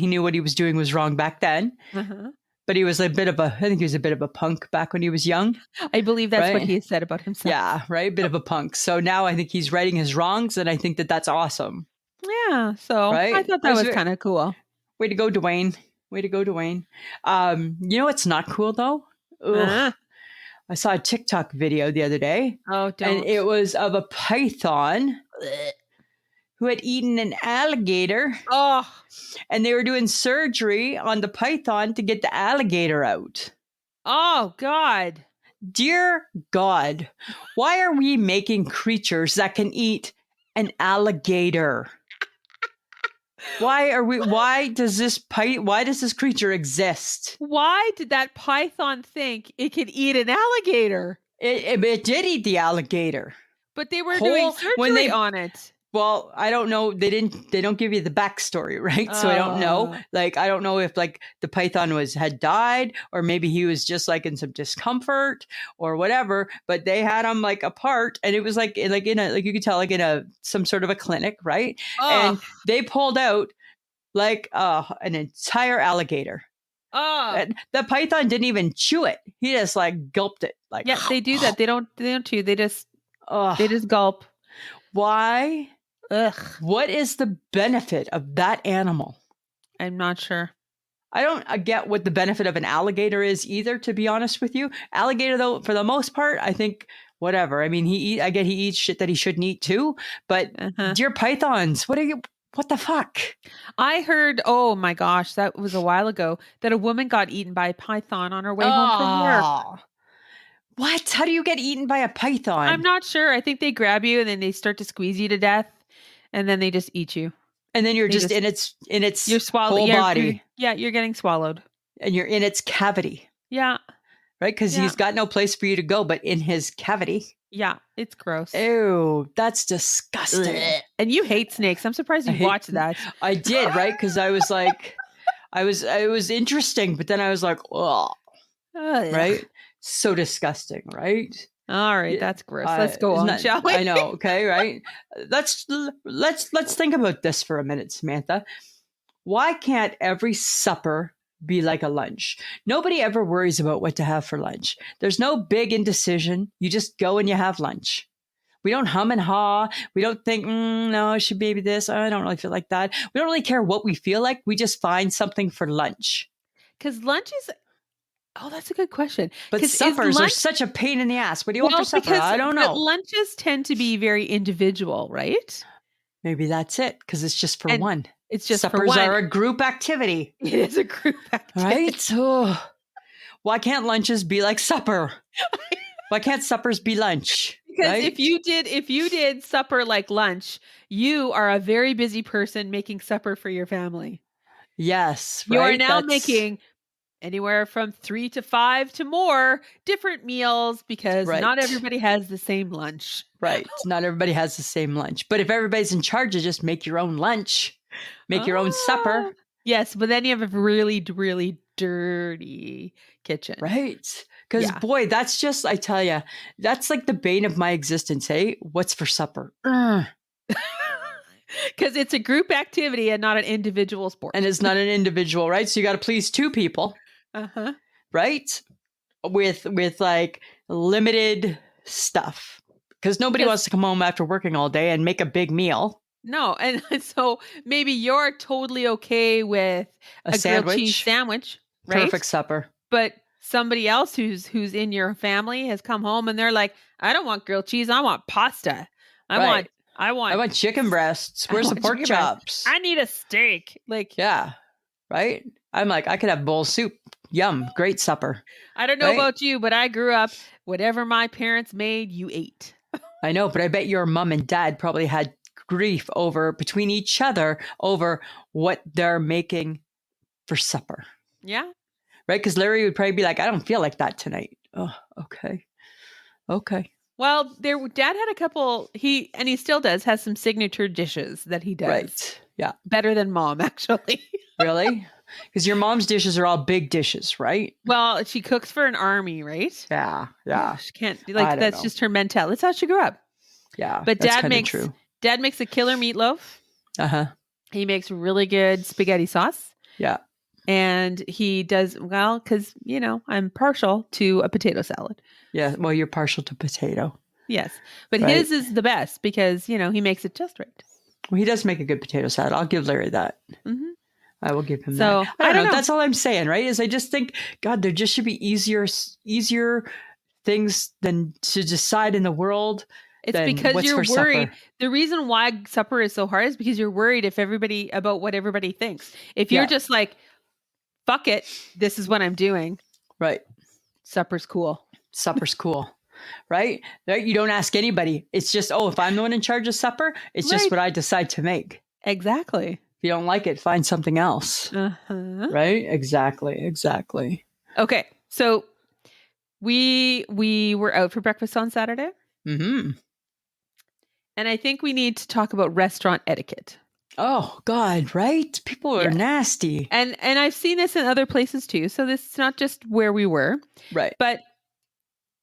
knew what he was doing was wrong back then. Uh-huh. But he was I think he was a bit of a punk back when he was young. I believe that's what he said about himself. Yeah, right. Bit of a punk. So now I think he's righting his wrongs. And I think that that's awesome. Yeah. So I thought that was kind of cool. Way to go, Dwayne. Way to go, Dwayne. You know what's not cool though? I saw a TikTok video the other day. Oh, don't. And it was of a python who had eaten an alligator. Oh. And they were doing surgery on the python to get the alligator out. Oh, God. Dear God, why are we making creatures that can eat an alligator? Why does this creature exist? Why did that python think it could eat an alligator? It did eat the alligator. But they were doing surgery on it. Well, I don't know. They don't give you the backstory, right? So I don't know. Like, I don't know if like the python had died or maybe he was just like in some discomfort or whatever, but they had him like apart and it was like you could tell like in some sort of a clinic, right? And they pulled out like an entire alligator. And the python didn't even chew it. He just like gulped it. Like, yeah, they do that. They don't chew. They just gulp. Why? Ugh. What is the benefit of that animal? I'm not sure. I don't get what the benefit of an alligator is either, to be honest with you. Alligator, though, for the most part, I think whatever. I mean, he eats shit that he shouldn't eat too. But dear pythons, what the fuck? I heard, oh my gosh, that was a while ago, that a woman got eaten by a python on her way home from work. What? How do you get eaten by a python? I'm not sure. I think they grab you and then they start to squeeze you to death. And then they just eat you. And then you're just in its whole body. You're getting swallowed. And you're in its cavity. Yeah. Right? Because he's got no place for you to go but in his cavity. Yeah. It's gross. Ew. That's disgusting. And you hate snakes. I'm surprised you watched that. I did, right? Because I was like, it was interesting. But then I was like, oh. Right? So disgusting, right? All right, Yeah, that's gross. Let's go on, shall we? I know. Okay, right. Let's think about this for a minute, Samantha. Why can't every supper be like a lunch? Nobody ever worries about what to have for lunch. There's no big indecision. You just go and you have lunch. We don't hum and haw. We don't think, no, it should be this. I don't really feel like that. We don't really care what we feel like. We just find something for lunch. Because lunch is. Oh, that's a good question. But Because is suppers are lunch such a pain in the ass. What do you want for well? supper? Because I don't but know. lunches tend to be very individual, right? Maybe that's it because it's just for And one. it's just for Suppers one. are a group activity, It is a group activity. right? Oh, why can't lunches be like supper? Why can't suppers be lunch? Because right? if you did supper like lunch, you are a very busy person making supper for your family. Yes, You are right. now making anywhere from 3 to 5 to more different meals because Right. not everybody has the same lunch. Right. Not everybody has the same lunch. But if everybody's in charge of just make your own lunch, make your own supper. Yes, but then you have a really, really dirty kitchen. Right. Because boy, that's just, I tell you, that's like the bane of my existence. Hey, what's for supper? Because it's a group activity and not an individual sport. And it's not an individual, right? So you got to please two people. Uh-huh. Right? With like limited stuff. Because nobody wants to come home after working all day and make a big meal. No, and so maybe you're totally okay with a grilled cheese sandwich, right? Perfect supper. But somebody else who's in your family has come home and they're like, I don't want grilled cheese, I want pasta. I want chicken breasts. Where's the pork chops? I need a steak. Like, yeah, right? I'm like, I could have bowl soup. Yum, great supper. I don't know about you, but I grew up, whatever my parents made, you ate. I know, but I bet your mom and dad probably had grief between each other over what they're making for supper. Yeah. Right? Because Larry would probably be like, I don't feel like that tonight. Oh, okay. Okay. Well, dad had a couple, he still does, has some signature dishes that he does. Right. Yeah. Better than mom, actually. Really? Because your mom's dishes are all big dishes, right? Well, she cooks for an army, right? Yeah. Yeah. She can't, like, that's just her mentality. That's how she grew up. Yeah. But dad makes a killer meatloaf. Uh-huh. He makes really good spaghetti sauce. Yeah. And he does, well, because, I'm partial to a potato salad. Yeah. Well, you're partial to potato. Yes. But his is the best because, he makes it just right. Well, he does make a good potato salad. I'll give Larry that. Mm-hmm. I will give him that. I don't know. That's all I'm saying, right? Is I just think, God, there just should be easier things than to decide in the world. It's because you're worried. Supper. The reason why supper is so hard is because you're worried about what everybody thinks. If you're just like, fuck it, this is what I'm doing. Right. Supper's cool. Supper's cool. Right? You don't ask anybody. It's just, if I'm the one in charge of supper, it's just what I decide to make. Exactly. If you don't like it, find something else. Uh-huh. Right? Exactly. Okay. So we were out for breakfast on Saturday. Mm-hmm. And I think we need to talk about restaurant etiquette. Oh, God, right? People are nasty. And I've seen this in other places too. So this is not just where we were. Right. But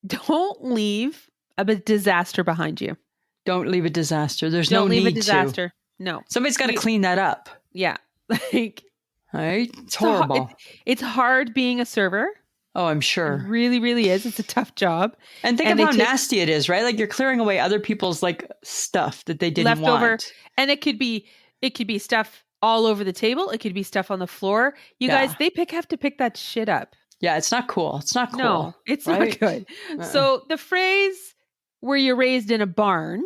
don't leave a disaster behind you. Don't leave a disaster. There's no need to. Don't leave a disaster. No. Somebody's got to clean that up. Yeah. Like, right? It's horrible. It's hard being a server. Oh, I'm sure. It really, really is. It's a tough job. And think of how nasty it is, right? Like you're clearing away other people's like stuff that they didn't want. And it could be stuff all over the table. It could be stuff on the floor. You guys, they have to pick that shit up. Yeah, it's not cool. It's not cool. No, it's not good. So the phrase, were you raised in a barn?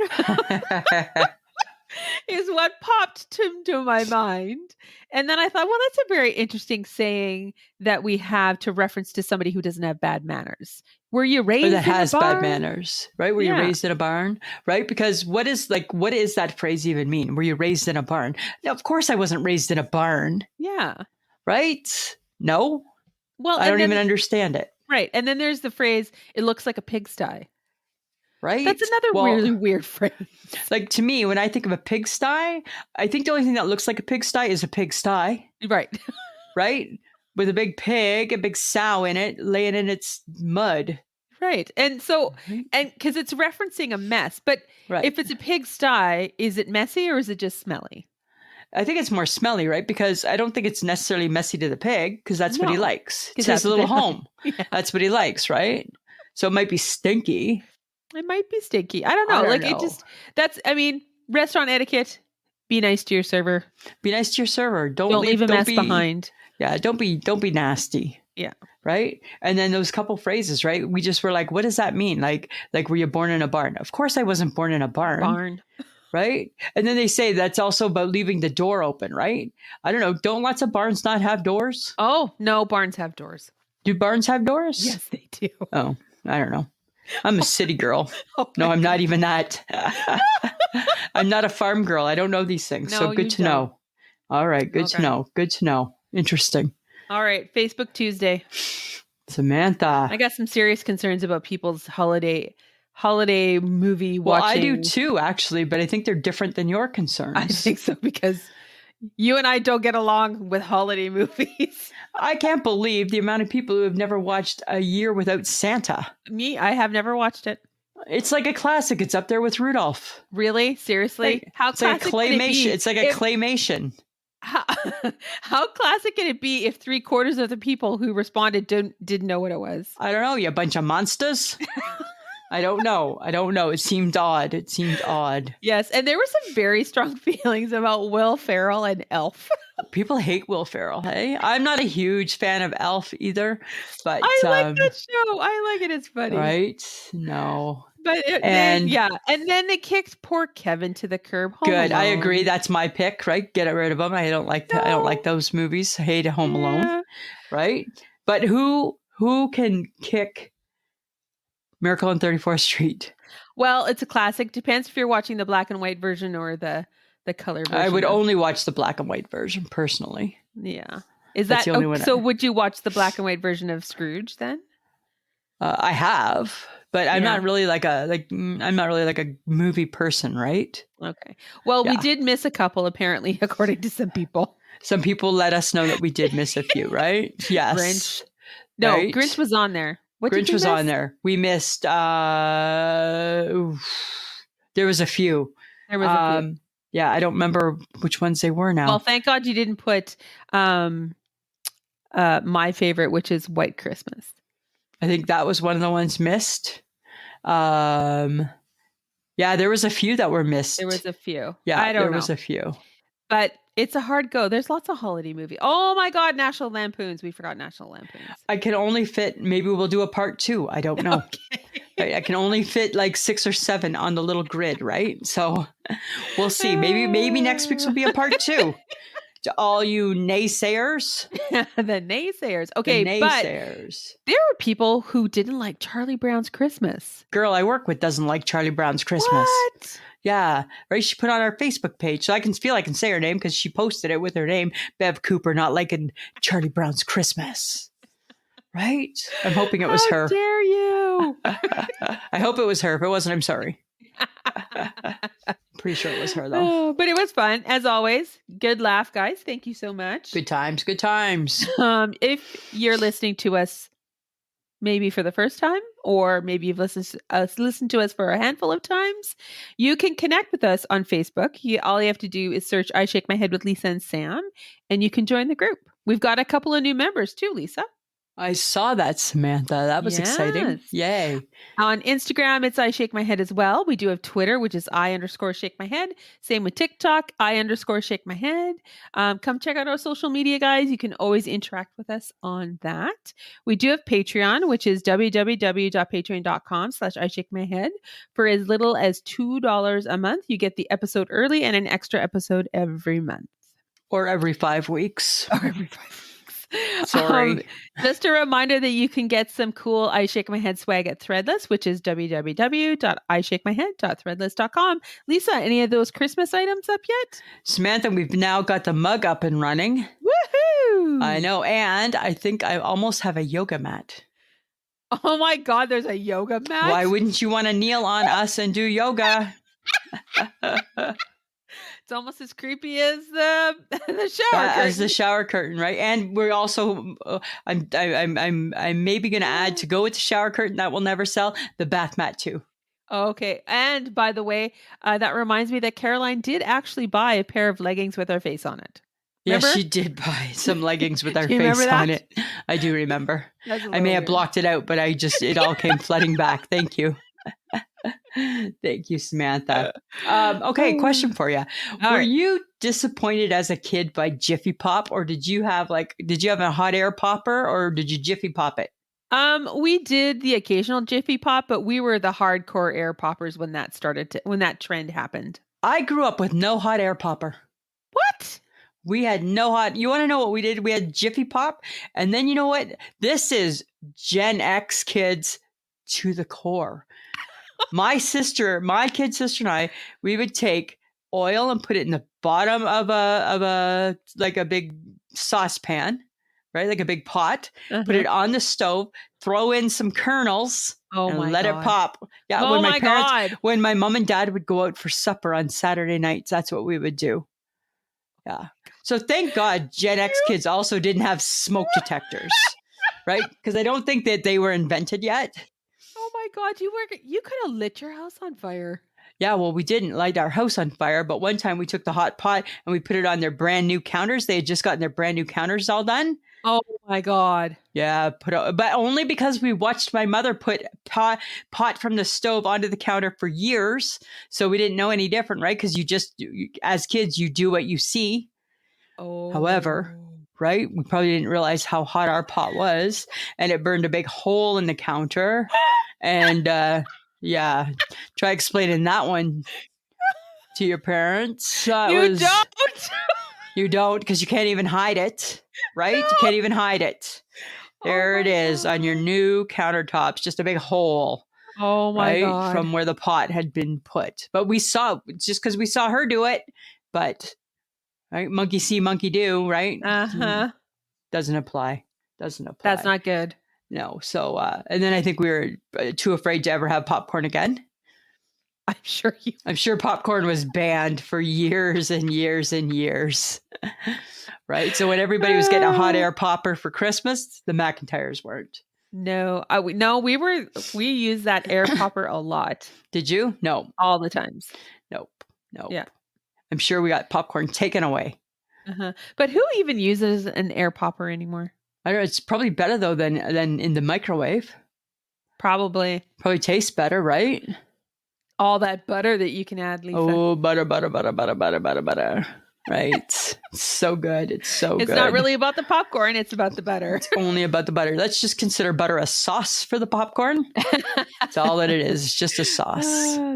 is what popped to my mind. And then I thought, well, that's a very interesting saying that we have to reference to somebody who doesn't have bad manners. Were you raised in a barn? That has bad manners, right? Were you raised in a barn, right? Because what is that phrase even mean? Were you raised in a barn? Now, of course I wasn't raised in a barn. Yeah. Right? No. Well, I don't even understand it. Right. And then there's the phrase, it looks like a pigsty. Right? That's another really weird phrase. Like to me, when I think of a pigsty, I think the only thing that looks like a pigsty is a pigsty. Right. Right? with a big pig, a big sow in it, laying in its mud. Right. And so, Right. and because it's referencing a mess, but Right. if it's a pigsty, is it messy or is it just smelly? I think it's more smelly, right? Because I don't think it's necessarily messy to the pig because that's what he No, likes. It's 'cause his that's what little they like. home. Yeah. That's what he likes, right? So it might be stinky. It might be stinky. I don't I know. don't Like it know. just, I mean, restaurant etiquette, be nice to your server. Be nice to your server. Don't leave a Don't mess be, behind. yeah, don't be nasty. Yeah. Right. And then those couple phrases, right? We just were like, what does that mean? Like, were you born in a barn? Of course I wasn't born in a barn. Right. And then they say that's also about leaving the door open, right? I don't know. Don't lots of barns not have doors? Oh, no, barns have doors. Do barns have doors? Yes, they do. Oh, I don't know. I'm a city girl. Oh No, my I'm not God. even that. I'm not a farm girl. I don't know these things. So No, good you to don't. know. All right. Good to Okay. know. Good to know. Interesting. All right. Facebook Tuesday. Samantha. I got some serious concerns about people's holiday movie Well, watching. I do too, actually, but I think they're different than your concerns. I think so because you and I don't get along with holiday movies. I can't believe the amount of people who have never watched A Year Without Santa. Me, I have never watched it. It's like a classic. It's up there with Rudolph. Really? Seriously? How It's like a classic can it be? claymation. It's like a claymation. How classic can it be if 3/4 of the people who responded didn't know what it was? I don't know. You bunch of monsters. I don't know. It seemed odd. Yes, and there were some very strong feelings about Will Ferrell and Elf. People hate Will Ferrell. Hey, I'm not a huge fan of Elf either, but I like that show. I like it. It's funny. Right? No. But And then they kicked poor Kevin to the curb. Home good. I Alone. agree. That's my pick. Right? Get rid of him. I don't like that. I don't like those movies. I hate Home Alone. Right? But who can kick Miracle on 34th Street? Well, it's a classic. Depends if you're watching the black and white version or the color version. I would only watch the black and white version personally. Yeah. Is That's that the only one so? Would you watch the black and white version of Scrooge then? I have, but I'm not really like I'm not really like a movie person, right? Okay. Well, we did miss a couple apparently, according to some people. Some people let us know that we did miss a few, right? Yes. Grinch. No, right? Grinch was on there. What Grinch did was miss? on there. We missed there was a few. There was a few. Yeah, I don't remember which ones they were now. Well, thank God you didn't put my favorite, which is White Christmas. I think that was one of the ones missed. Yeah, there was a few that were missed. There was a few. Yeah, I don't know. There was a few. But it's a hard go. There's lots of holiday movies. Oh my God, National Lampoons. We forgot National Lampoons. I can only fit, maybe we'll do a part 2. I don't know. Okay. I can only fit like 6 or 7 on the little grid, right? So we'll see. Maybe next week's will be a part 2. To all you naysayers. The naysayers. Okay, but there are people who didn't like Charlie Brown's Christmas. Girl I work with doesn't like Charlie Brown's Christmas. What? Yeah, right. She put on our Facebook page, so I can feel I can say her name because she posted it with her name, Bev Cooper, not liking Charlie Brown's Christmas. Right? I'm hoping it was her. How dare you? I hope it was her. If it wasn't, I'm sorry. Pretty sure it was her though. Oh, but it was fun as always. Good laugh, guys. Thank you so much. Good times. Good times. If you're listening to us maybe for the first time, or maybe you've listened to us for a handful of times, you can connect with us on Facebook. All you have to do is search I Shake My Head with Lisa and Sam, and you can join the group. We've got a couple of new members too, Lisa. I saw that, Samantha. That was exciting. Yay. On Instagram, it's I Shake My Head as well. We do have Twitter, which is I_Shake My Head. Same with TikTok, I_Shake My Head. Come check out our social media, guys. You can always interact with us on that. We do have Patreon, which is www.patreon.com/I Shake My Head. For as little as $2 a month, you get the episode early and an extra episode every month. Or every 5 weeks. Or every 5 weeks. Sorry. Just a reminder that you can get some cool I Shake My Head swag at Threadless, which is www.ishakemyhead.threadless.com. Lisa, any of those Christmas items up yet? Samantha, we've now got the mug up and running. Woohoo! I know. And I think I almost have a yoga mat. Oh my God, there's a yoga mat? Why wouldn't you want to kneel on us and do yoga? It's almost as creepy as the shower As the curtain. shower curtain, right? And we're also, I'm maybe going to add to go with the shower curtain that will never sell, the bath mat too. Okay. And by the way, that reminds me that Caroline did actually buy a pair of leggings with our face on it. Remember? Yes, she did buy some leggings with our Do you remember face on that? it. I do remember. That's a I may little have weird. blocked it out, but it all came flooding back. Thank you. Thank you, Samantha. Okay, question for you. All Were right. you disappointed as a kid by Jiffy Pop, or did you have a hot air popper, or did you Jiffy Pop it? We did the occasional Jiffy Pop, but we were the hardcore air poppers when that trend happened. I grew up with no hot air popper. What? We had no hot. You want to know what we did? We had Jiffy Pop, and then you know what? This is Gen X kids to the core. My kid sister, and I, we would take oil and put it in the bottom of a big saucepan, right? Like a big pot. Put it on the stove. Throw in some kernels. Oh and my let God. it pop. Yeah, Oh my God. when my mom and dad would go out for supper on Saturday nights, that's what we would do. Yeah. So thank God Gen X kids also didn't have smoke detectors, right? Because I don't think that they were invented yet. Oh my God, you could have lit your house on fire. Yeah, well, we didn't light our house on fire, but one time we took the hot pot and we put it on their brand new counters. They had just gotten their brand new counters all done. Oh my God. Yeah, but only because we watched my mother put pot from the stove onto the counter for years, so we didn't know any different, right? Because as kids, you do what you see. Oh. However, right, we probably didn't realize how hot our pot was, and it burned a big hole in the counter. And yeah, try explaining that one to your parents. Don't. You don't, because you can't even hide it, right? No. You can't even hide it. There it is God. on your new countertops, just a big hole. Oh my right? God. From where the pot had been put. But we saw, just because we saw her do it, but right, monkey see, monkey do, right? Uh-huh. Doesn't apply. That's not good. No. So, and then I think we were too afraid to ever have popcorn again. I'm sure popcorn was banned for years and years and years. Right? So when everybody was getting a hot air popper for Christmas, the McIntyres weren't. No, we used that air popper a lot. Did you? No. All the times. Nope. Yeah. I'm sure we got popcorn taken away. Uh-huh. But who even uses an air popper anymore? I don't know. It's probably better though than in the microwave. Probably tastes better, right? All that butter that you can add, Lisa. Oh, butter. Right. It's so good. It's good. Not really about the popcorn. It's about the butter. It's only about the butter. Let's just consider butter a sauce for the popcorn. That's all that it is. It's just a sauce.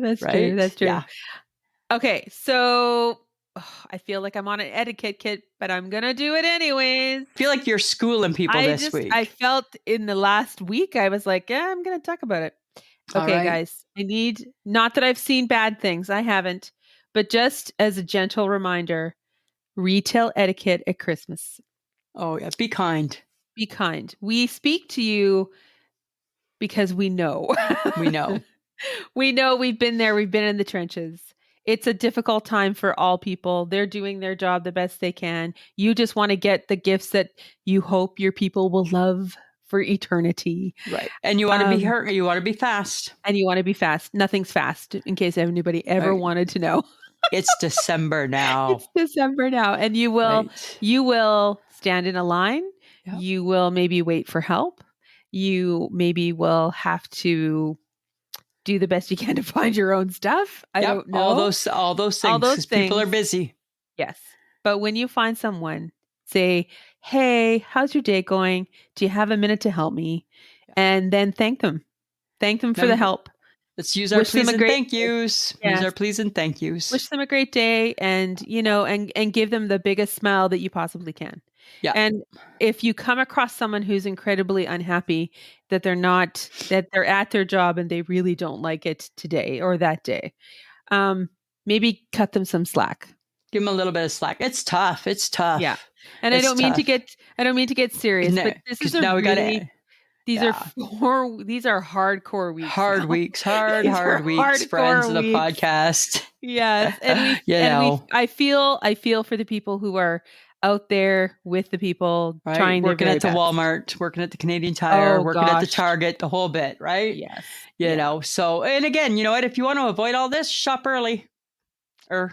That's right? true. That's true. Yeah. Okay. So I feel like I'm on an etiquette kit, but I'm going to do it anyways. I feel like you're schooling people this week. I felt in the last week, I was like, yeah, I'm going to talk about it. Okay, right. Guys, not that I've seen bad things. I haven't, but just as a gentle reminder, retail etiquette at Christmas. Oh yeah. Be kind. Be kind. We speak to you because we know. We know. We know, we've been there. We've been in the trenches. It's a difficult time for all people. They're doing their job the best they can. You just want to get the gifts that you hope your people will love for eternity. Right. And you want to be hurt. You want to be fast. And you want to be fast. Nothing's fast, in case anybody ever wanted to know. It's December now. And you will stand in a line. Yep. You will maybe wait for help. You maybe will have to do the best you can to find your own stuff. I don't know. All those things. Because people are busy. Yes. But when you find someone, say, hey, how's your day going? Do you have a minute to help me? And then thank them. Thank them for the help. Let's use our please and thank yous. Yes. Use our please and thank yous. Wish them a great day and, and give them the biggest smile that you possibly can. Yeah. And if you come across someone who's incredibly unhappy that they're at their job and they really don't like it today or that day, maybe cut them some slack. Give them a little bit of slack. It's tough. Yeah. And I don't mean to get serious, but this is These are hardcore weeks. Hard now. weeks, These are hard weeks, friends of hardcore the weeks. podcast. Yes, I feel for the people who are out there with the people Right? trying Working their at the very best. Walmart, working at the Canadian Tire, Oh working at the gosh. Target, the whole bit, right? Yes. You know, so, and again, you know what? If you want to avoid all this, shop early. Or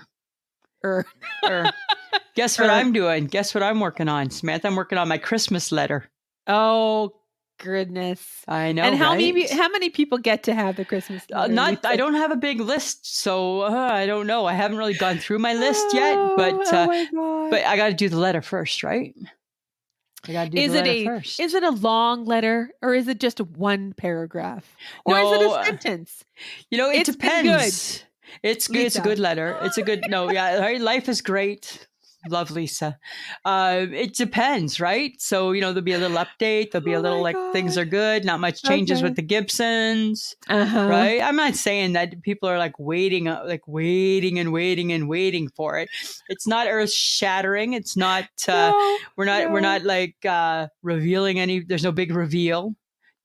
guess what I'm doing? Guess what I'm working on, Samantha? I'm working on my Christmas letter. Oh goodness! I know, and how right? many people get to have the Christmas letter? I don't have a big list, so I don't know. I haven't really gone through my list yet, Oh my God. but I got to do the letter first, right? I got to do the letter first. Is it a long letter or is it just one paragraph? Or is it a sentence? You know, it depends. It's a good letter. It's a good right? Life is great. Love, Lisa. It depends, right? So, you know, there'll be a little update. There'll be a little things are good. Not much changes with the Gibsons, right? I'm not saying that people are waiting and waiting for it. It's not earth shattering. It's not. We're not revealing any. There's no big reveal.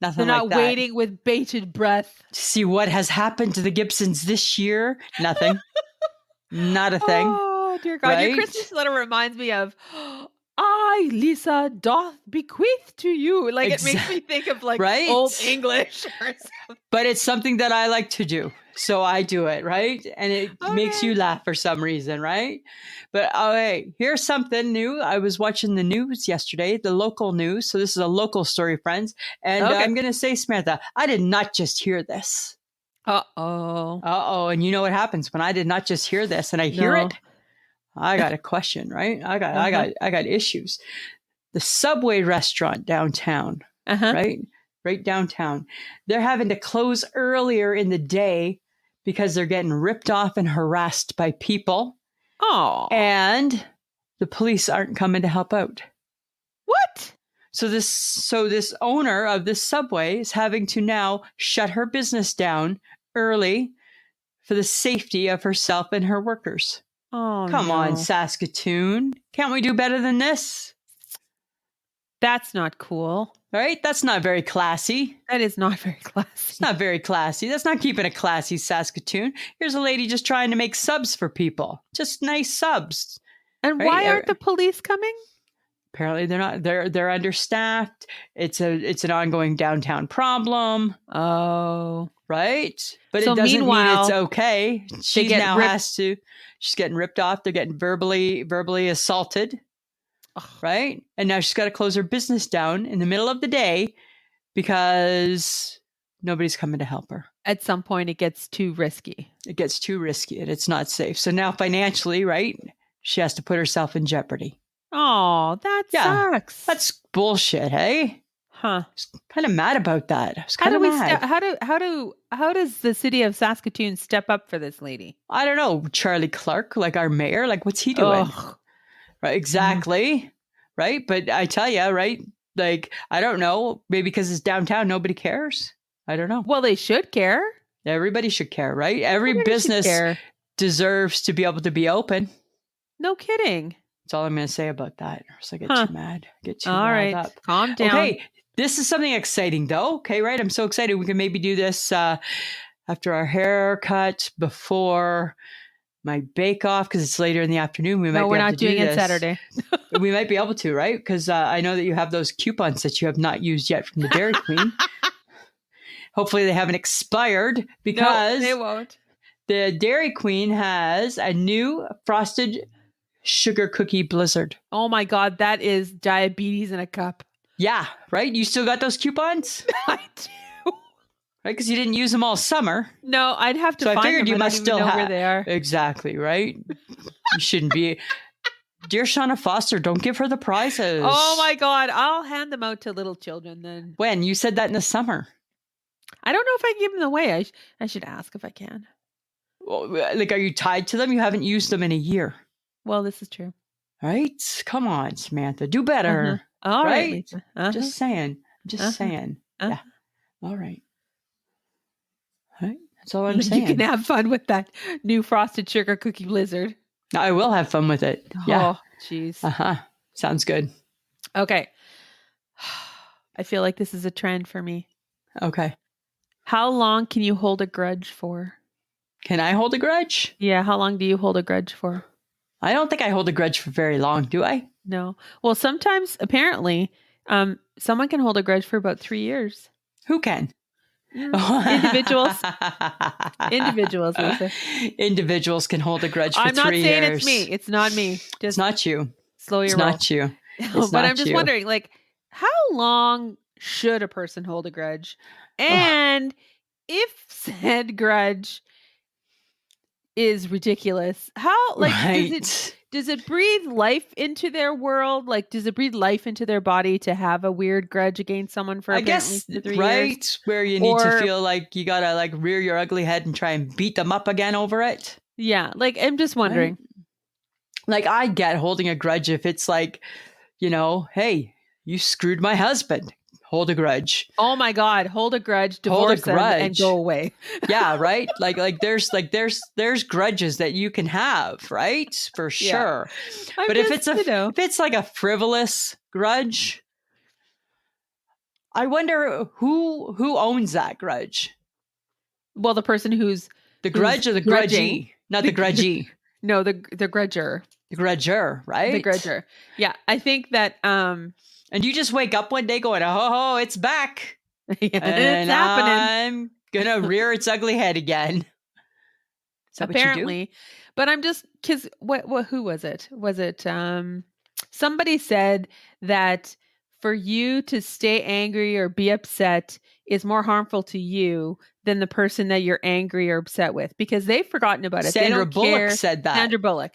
Nothing They're like that. not waiting with bated breath to see what has happened to the Gibsons this year. Nothing. Not a thing. Oh, dear God. Right? Your Christmas letter reminds me of, I, Lisa, doth bequeath to you. It makes me think of Old English or something. But it's something that I like to do. So I do it, right? And it makes you laugh for some reason, right? But here's something new. I was watching the news yesterday, the local news. So this is a local story, friends. And I'm going to say, Samantha, I did not just hear this. Uh-oh. And you know what happens when I did not just hear this and I hear it? I got a question, right? I got issues. The Subway restaurant downtown, right downtown, they're having to close earlier in the day because they're getting ripped off and harassed by people. Oh, and the police aren't coming to help out. What? So this owner of this Subway is having to now shut her business down early for the safety of herself and her workers. Oh, come on, Saskatoon. Can't we do better than this? That's not cool. Right? That's not very classy. That is not very classy. It's not very classy. That's not keeping it classy, Saskatoon. Here's a lady just trying to make subs for people. Just nice subs. And why aren't the police coming? Apparently they're not. They're understaffed. It's an ongoing downtown problem. Oh. Right? But it doesn't mean it's okay. She's getting ripped off. They're getting verbally assaulted. Right? And now she's got to close her business down in the middle of the day because nobody's coming to help her. At some point, it gets too risky. It gets too risky and it's not safe. So now financially, right, she has to put herself in jeopardy. Oh, that sucks. That's bullshit, hey? Huh. I was kind of mad about that. I was kind of mad. How does the city of Saskatoon step up for this lady? I don't know. Charlie Clark, our mayor, what's he doing? Right, exactly. Right. But I tell you, right, I don't know. Maybe because it's downtown, nobody cares. I don't know. Well, they should care. Everybody should care, right? Every business deserves to be able to be open. No kidding. That's all I'm going to say about that. So I get too mad. All right. Up. Calm down. Okay. This is something exciting, though. Okay, right? I'm so excited. We can maybe do this after our haircut, before my bake-off, because it's later in the afternoon. We're not doing it Saturday. We might be able to, right? Because I know that you have those coupons that you have not used yet from the Dairy Queen. Hopefully they haven't expired, because no, they won't. The Dairy Queen has a new frosted sugar cookie blizzard. Oh my God, that is diabetes in a cup. Yeah, right? You still got those coupons? I do. Right? Because you didn't use them all summer. No, I'd have to find them. So I figured you must still know where they are. Exactly, right? You shouldn't be. Dear Shauna Foster, don't give her the prizes. Oh my God, I'll hand them out to little children then. When? You said that in the summer. I don't know if I can give them away. I should ask if I can. Well, are you tied to them? You haven't used them in a year. Well, this is true. Right? Come on, Samantha. Do better. All right, Lisa. Just saying. saying. Yeah. All right. Right? That's all I'm saying. You can have fun with that new frosted sugar cookie blizzard. I will have fun with it. Yeah. Oh, jeez. Sounds good. Okay. I feel like this is a trend for me. Okay. How long can you hold a grudge for? Can I hold a grudge? Yeah, how long do you hold a grudge for? I don't think I hold a grudge for very long, do I? No. Well, sometimes apparently, someone can hold a grudge for about 3 years. Who can? Individuals. Individuals, Lisa. Individuals can hold a grudge for I'm not 3 saying years. it's me. It's not me. It's Just not you. slow It's your roll. not you. It's But I'm not just you. wondering, like, how long should a person hold a grudge? Oh, And if said grudge is ridiculous, how, like, right. does it breathe life into their world? Like, does it breathe life into their body to have a weird grudge against someone for I apparently guess, for 3 years? right? Where you need to Or feel like you gotta like rear your ugly head and try and beat them up again over it. yeah, like I'm just wondering. Right? Like I get holding a grudge if it's like, hey, you screwed my husband. Hold a grudge. Oh my God, hold a grudge, Hold a divorce them, and grudge. go away. Yeah, right? There's grudges that you can have, right? For sure. I'm But just, if it's like a frivolous grudge, I wonder who owns that grudge. well, the person who's The grudge or the grudging. grudgee? Not the grudgee. No, the grudger. The grudger, right? The grudger. Yeah, I think that And you just wake up one day going, oh, it's back. yeah, And it's happening. I'm gonna rear its ugly head again. Is that Apparently. what you But I'm just because who was it? Was it somebody said that for you to stay angry or be upset is more harmful to you than the person that you're angry or upset with because they've forgotten about do? it. They Sandra don't Bullock care. said that. Sandra Bullock.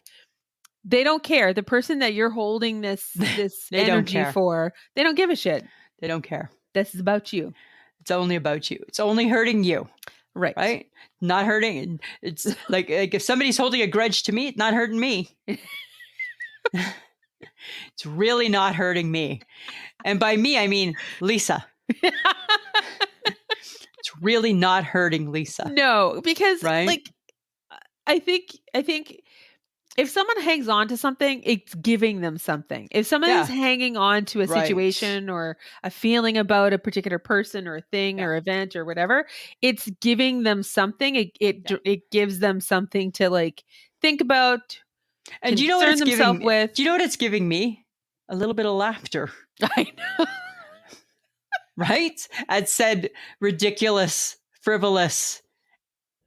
They don't care. The person that you're holding this They don't energy care. for, they don't give a shit. They don't care. This is about you. It's only about you. It's only hurting you. Right. Right? Not hurting. It's like if somebody's holding a grudge to me, it's not hurting me. It's really not hurting me. And by me, I mean Lisa. It's really not hurting Lisa. No, because right? like I think if someone hangs on to something, it's giving them something. If someone is hanging on to a situation or a feeling about a particular person or thing or event or whatever, it's giving them something. It gives them something to like think about, and do you know what it's giving with. Do you know what it's giving me? A little bit of laughter. I know. Right? At said ridiculous, frivolous,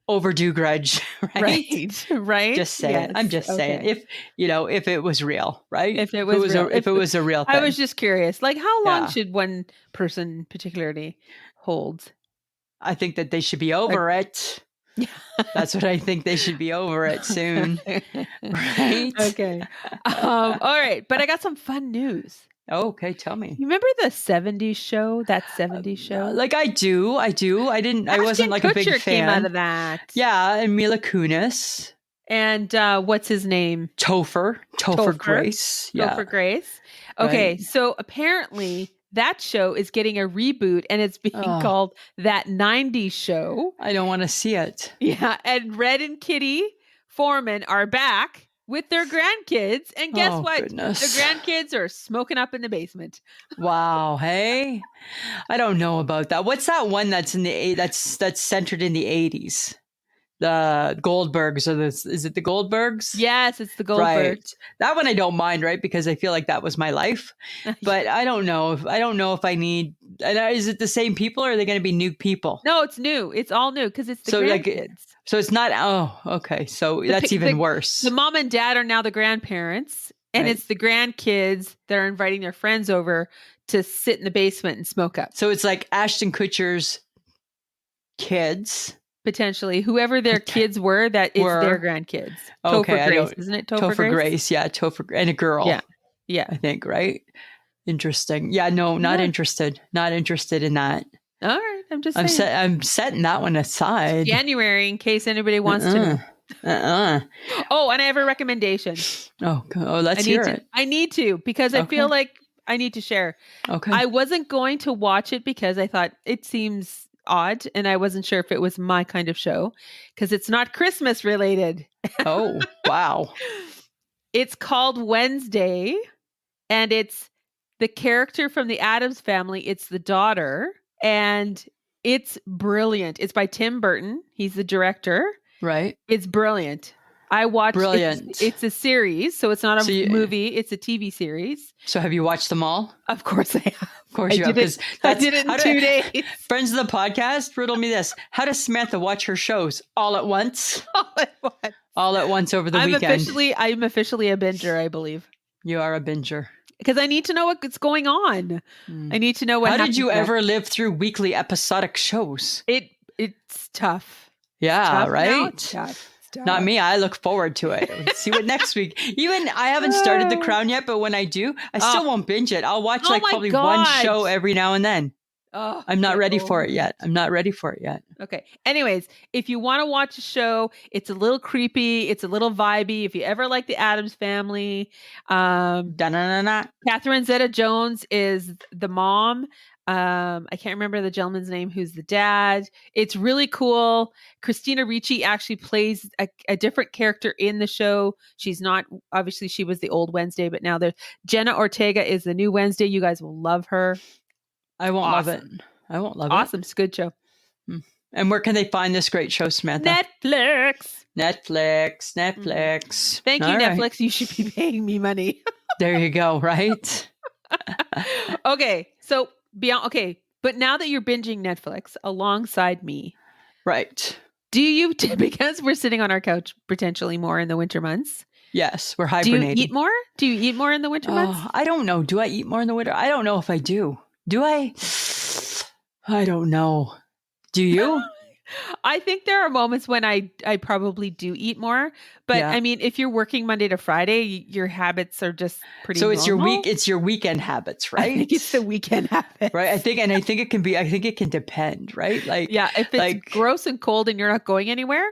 overdue grudge, right? Right. Just saying. Yes. I'm just saying. If it was real, right? If it was real. If it was a real thing. I was just curious. Like how long should one person particularly hold? I think that they should be over it. That's what I think. They should be over it soon. Right? Okay. All right. But I got some fun news. Oh, okay, tell me. You remember the 70s show? That 70s show? Like I do. I wasn't like Kutcher a big fan. Came out of that. Yeah, and Mila Kunis. And what's his name? Topher Grace. Yeah. Topher Grace. Okay, right. So apparently that show is getting a reboot and it's being called That 90s Show. I don't want to see it. Yeah, and Red and Kitty Foreman are back with their grandkids. And guess what? Goodness. The grandkids are smoking up in the basement. Wow. Hey, I don't know about that. What's that one that's in that's centered in the 80s? The Goldbergs is it the Goldbergs? Yes, it's the Goldbergs. Right. That one I don't mind, right? Because I feel like that was my life. But I don't know if I need. Is it the same people or are they going to be new people? No, it's new. It's all new because it's the grandkids. So it's not. Oh, okay. So that's even worse. The mom and dad are now the grandparents, and it's the grandkids that are inviting their friends over to sit in the basement and smoke up. So it's like Ashton Kutcher's kids. Potentially, whoever their kids were, that it's their grandkids. Okay, Topher Grace, isn't it? Topher Grace, yeah, Topher and a girl. Yeah, I think right. Interesting. Yeah, no, not interested. Not interested in that. All right, I'm just saying. I'm setting that one aside. January, in case anybody wants to know. Oh, and I have a recommendation. Oh, let's hear it. I need to because I feel like I need to share. Okay. I wasn't going to watch it because I thought it seems odd and I wasn't sure if it was my kind of show because it's not Christmas related. Oh, wow. It's called Wednesday and it's the character from the Addams Family. It's the daughter, and it's brilliant. It's by Tim Burton. He's the director. Right. It's brilliant. I watched. Brilliant. It's a series, so it's not So a movie. It's a TV series. So have you watched them all? Of course I have. Of course you have. Because I did it in 2 days. Friends of the podcast, riddle me this. How does Samantha watch her shows? All at once? All at once. All at once over the weekend. I'm officially a binger, I believe. You are a binger. Because I need to know what's going on. I need to know what How did you ever live through weekly episodic shows? It's tough. Yeah, it's tough right? Now. It's tough. Not me. I look forward to it. Let's see what next week. Even I haven't started The Crown yet, but when I do, I still won't binge it. I'll watch probably one show every now and then. Oh, I'm not ready for it yet. Okay. Anyways, if you want to watch a show, it's a little creepy. It's a little vibey. If you ever like the Addams Family, Catherine Zeta-Jones is the mom. I can't remember the gentleman's name who's the dad. It's really cool. Christina Ricci actually plays a different character in the show. She's not, obviously she was the old Wednesday, but now there's Jenna Ortega is the new Wednesday. You guys will love her. I won't love it. I won't love it. Awesome. It's a good show. And where can they find this great show, Samantha? Netflix. Thank you, Netflix. You should be paying me money. There you go, right? Okay. So but now that you're binging Netflix alongside me. Right. Do you, because we're sitting on our couch potentially more in the winter months. Yes, we're hibernating. Do you eat more? Do you eat more in the winter months? I don't know. Do I eat more in the winter? I don't know if I do. Do I? I don't know. Do you? I think there are moments when I probably do eat more, but I mean, if you're working Monday to Friday, your habits are just pretty. So it's normal. It's your weekend habits, right? I think it's the weekend habits, right? I think it can depend, right? Like, yeah, if it's gross and cold and you're not going anywhere,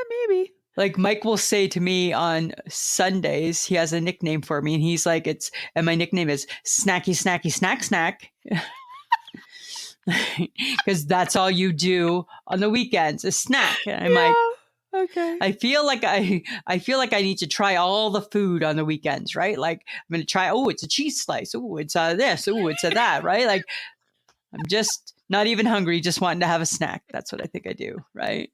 maybe. Like Mike will say to me on Sundays, he has a nickname for me, and he's like, and my nickname is Snacky Snacky Snack Snack. Because that's all you do on the weekends, a snack. And I'm like, okay. I feel like I need to try all the food on the weekends, right? Like I'm going to try. Oh, it's a cheese slice. Oh, it's this. Oh, it's that. Right? Like I'm just not even hungry, just wanting to have a snack. That's what I think I do, right?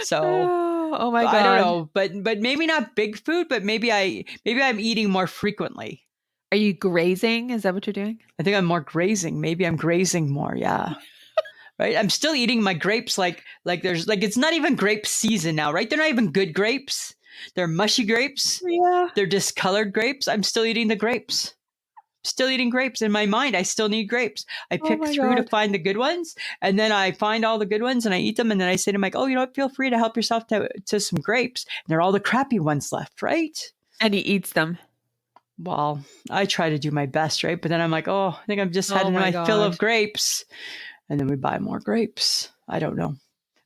So, oh my God, I don't know, but maybe not big food, but maybe I'm eating more frequently. Are you grazing? Is that what you're doing? I think I'm more grazing. Maybe I'm grazing more. Yeah. Right. I'm still eating my grapes. Like it's not even grape season now, right? They're not even good grapes. They're mushy grapes. Yeah. They're discolored grapes. I'm still eating the grapes. Still eating grapes. In my mind, I still need grapes. I pick through to find the good ones. And then I find all the good ones and I eat them. And then I say to Mike, oh, you know what? Feel free to help yourself to some grapes. And they're all the crappy ones left, right? And he eats them. Well, I try to do my best, right? But then I'm like, oh, I think I've just had my fill of grapes. And then we buy more grapes. I don't know.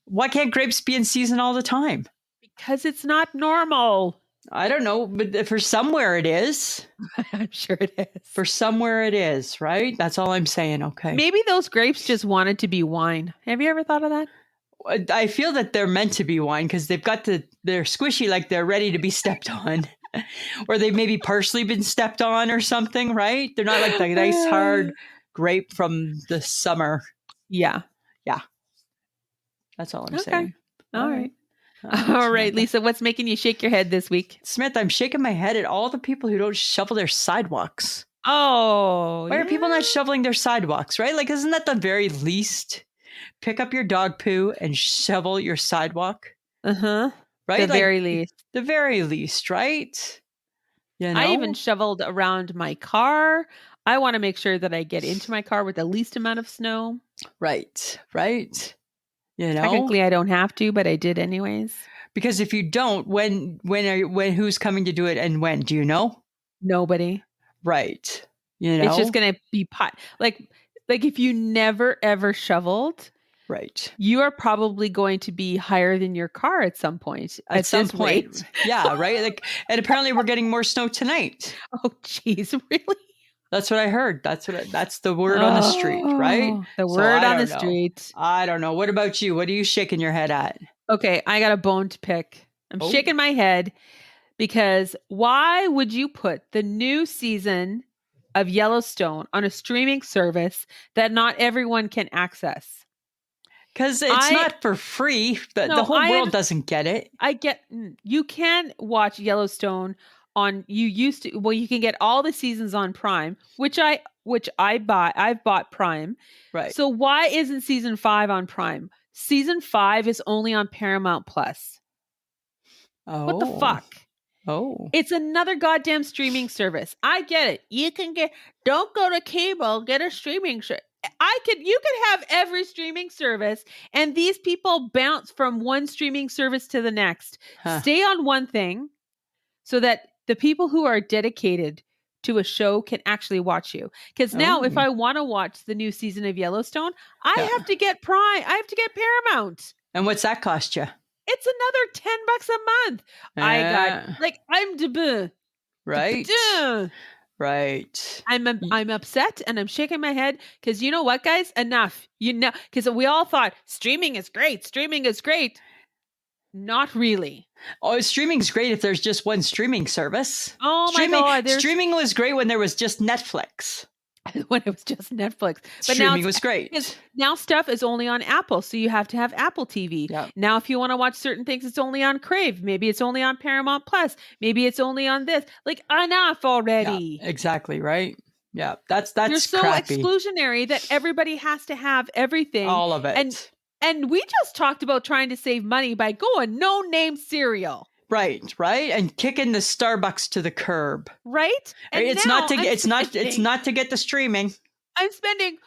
Why can't grapes be in season all the time? Because it's not normal. I don't know, but for somewhere it is. I'm sure it is. For somewhere it is, right? That's all I'm saying. Okay. Maybe those grapes just wanted to be wine. Have you ever thought of that? I feel that they're meant to be wine because they're squishy, like they're ready to be stepped on. Or they've maybe partially been stepped on or something, right? They're not like the nice hard grape from the summer. Yeah. Yeah. That's all I'm saying. All right. All right, Lisa, what's making you shake your head this week? Smith, I'm shaking my head at all the people who don't shovel their sidewalks. Oh. Why are people not shoveling their sidewalks, right? Like, isn't that the very least? Pick up your dog poo and shovel your sidewalk. Uh-huh. Right? The very least. The very least, right? You know? I even shoveled around my car. I want to make sure that I get into my car with the least amount of snow. Right. You know? Technically, I don't have to, but I did anyways. Because if you don't, when who's coming to do it and when? Do you know? Nobody. Right. You know? It's just going to be like if you never ever shoveled, right, you are probably going to be higher than your car at some point. At some point. Yeah, right? Like, and apparently we're getting more snow tonight. Oh, geez, really? That's what I heard. That's the word on the street, right? The word on the street. I don't know. What about you? What are you shaking your head at? Okay, I got a bone to pick. I'm shaking my head because why would you put the new season of Yellowstone on a streaming service that not everyone can access? Because it's not for free. The whole world doesn't get it. You can watch Yellowstone on, you can get all the seasons on Prime, which I buy. I've bought Prime. Right. So why isn't season 5 on Prime? Season 5 is only on Paramount Plus. Oh. What the fuck? Oh. It's another goddamn streaming service. I get it. Don't go to cable, get a streaming service. You could have every streaming service, and these people bounce from one streaming service to the next. Huh. Stay on one thing so that the people who are dedicated to a show can actually watch you. Because now if I want to watch the new season of Yellowstone, I have to get Prime. I have to get Paramount. And what's that cost you? It's another $10 a month. I got I'm debut. Right. Right. I'm upset and I'm shaking my head because you know what, guys? Enough. Because we all thought streaming is great. Streaming is great. Not really. Oh, streaming's great if there's just one streaming service. Oh my God. Streaming was great when there was just Netflix. When it was just Netflix. But streaming was great. Now stuff is only on Apple, so you have to have Apple TV. Yep. Now if you want to watch certain things, it's only on Crave. Maybe it's only on Paramount Plus. Maybe it's only on this. Like, enough already. Yeah, exactly, right? Yeah, that's You're so crappy. exclusionary that everybody has to have everything. All of it. And we just talked about trying to save money by going no-name cereal. Right, and kicking the Starbucks to the curb. Right? And it's not to get the streaming. I'm spending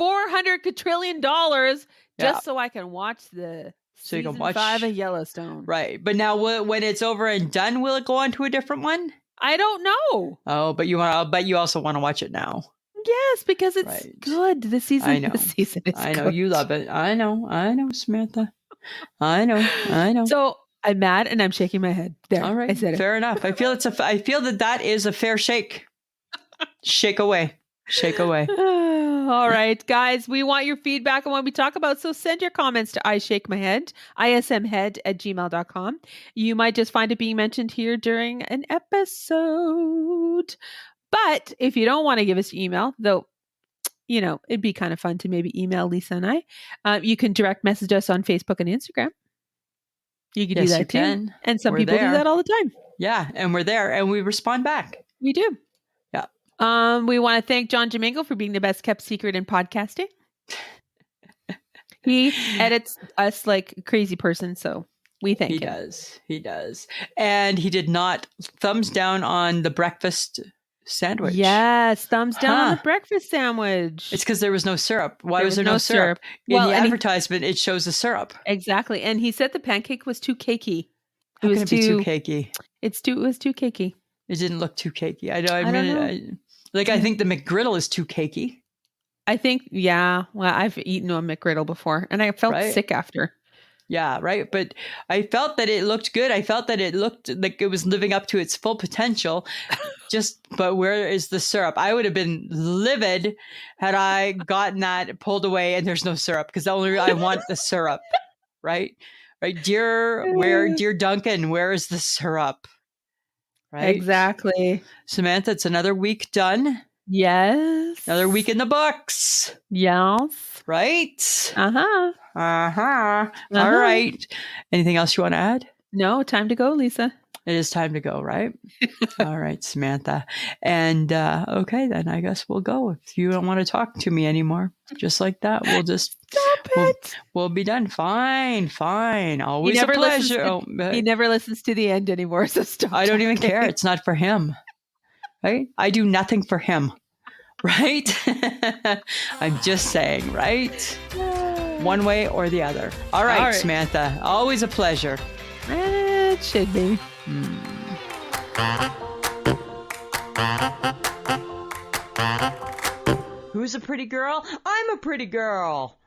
$400 quadrillion just so I can watch the season 5 of Yellowstone. Right. But now when it's over and done, will it go on to a different one? I don't know. Oh, but you also want to watch it now. Yes, because it's good. The season is I know. You love it. I know, Samantha. I know. So I'm mad and I'm shaking my head. There. All right. I said fair enough. I feel that is a fair shake. Shake away. All right, guys. We want your feedback on what we talk about. So send your comments to ismhead@gmail.com. You might just find it being mentioned here during an episode. But if you don't want to give us your email, though, it'd be kind of fun to maybe email Lisa and I. You can direct message us on Facebook and Instagram. You can do that too. And some people do that all the time. Yeah, and we're there and we respond back. We do. Yeah. We want to thank John Domingo for being the best kept secret in podcasting. He edits us like a crazy person, so we thank him. He does. And he did not thumbs down on the breakfast sandwich. Yes, thumbs down on the breakfast sandwich. It's because there was no syrup. Why was there no syrup? In the advertisement, it shows the syrup. Exactly. And he said the pancake was too cakey. How can it be too cakey? It was too cakey. It didn't look too cakey. I think the McGriddle is too cakey. I think, yeah. Well, I've eaten a McGriddle before and I felt sick after. Yeah, right. But I felt that it looked good. I felt that it looked like it was living up to its full potential. But where is the syrup? I would have been livid had I gotten that pulled away and there's no syrup because I want the syrup. Right? Right. Dear Duncan, where is the syrup? Right. Exactly. Samantha, it's another week done. Yes. Another week in the books. Yes. Right? Uh-huh. All right. Anything else you want to add? No, time to go, Lisa. It is time to go, right? All right, Samantha. And okay, then I guess we'll go. If you don't want to talk to me anymore, just like that, we'll just stop it. We'll be done. Fine. Always a pleasure. He never listens to the end anymore, so stop. I don't even care. It's not for him. Right? I do nothing for him. Right? I'm just saying, right? One way or the other. All right, Samantha. Always a pleasure. It should be. Who's a pretty girl? I'm a pretty girl.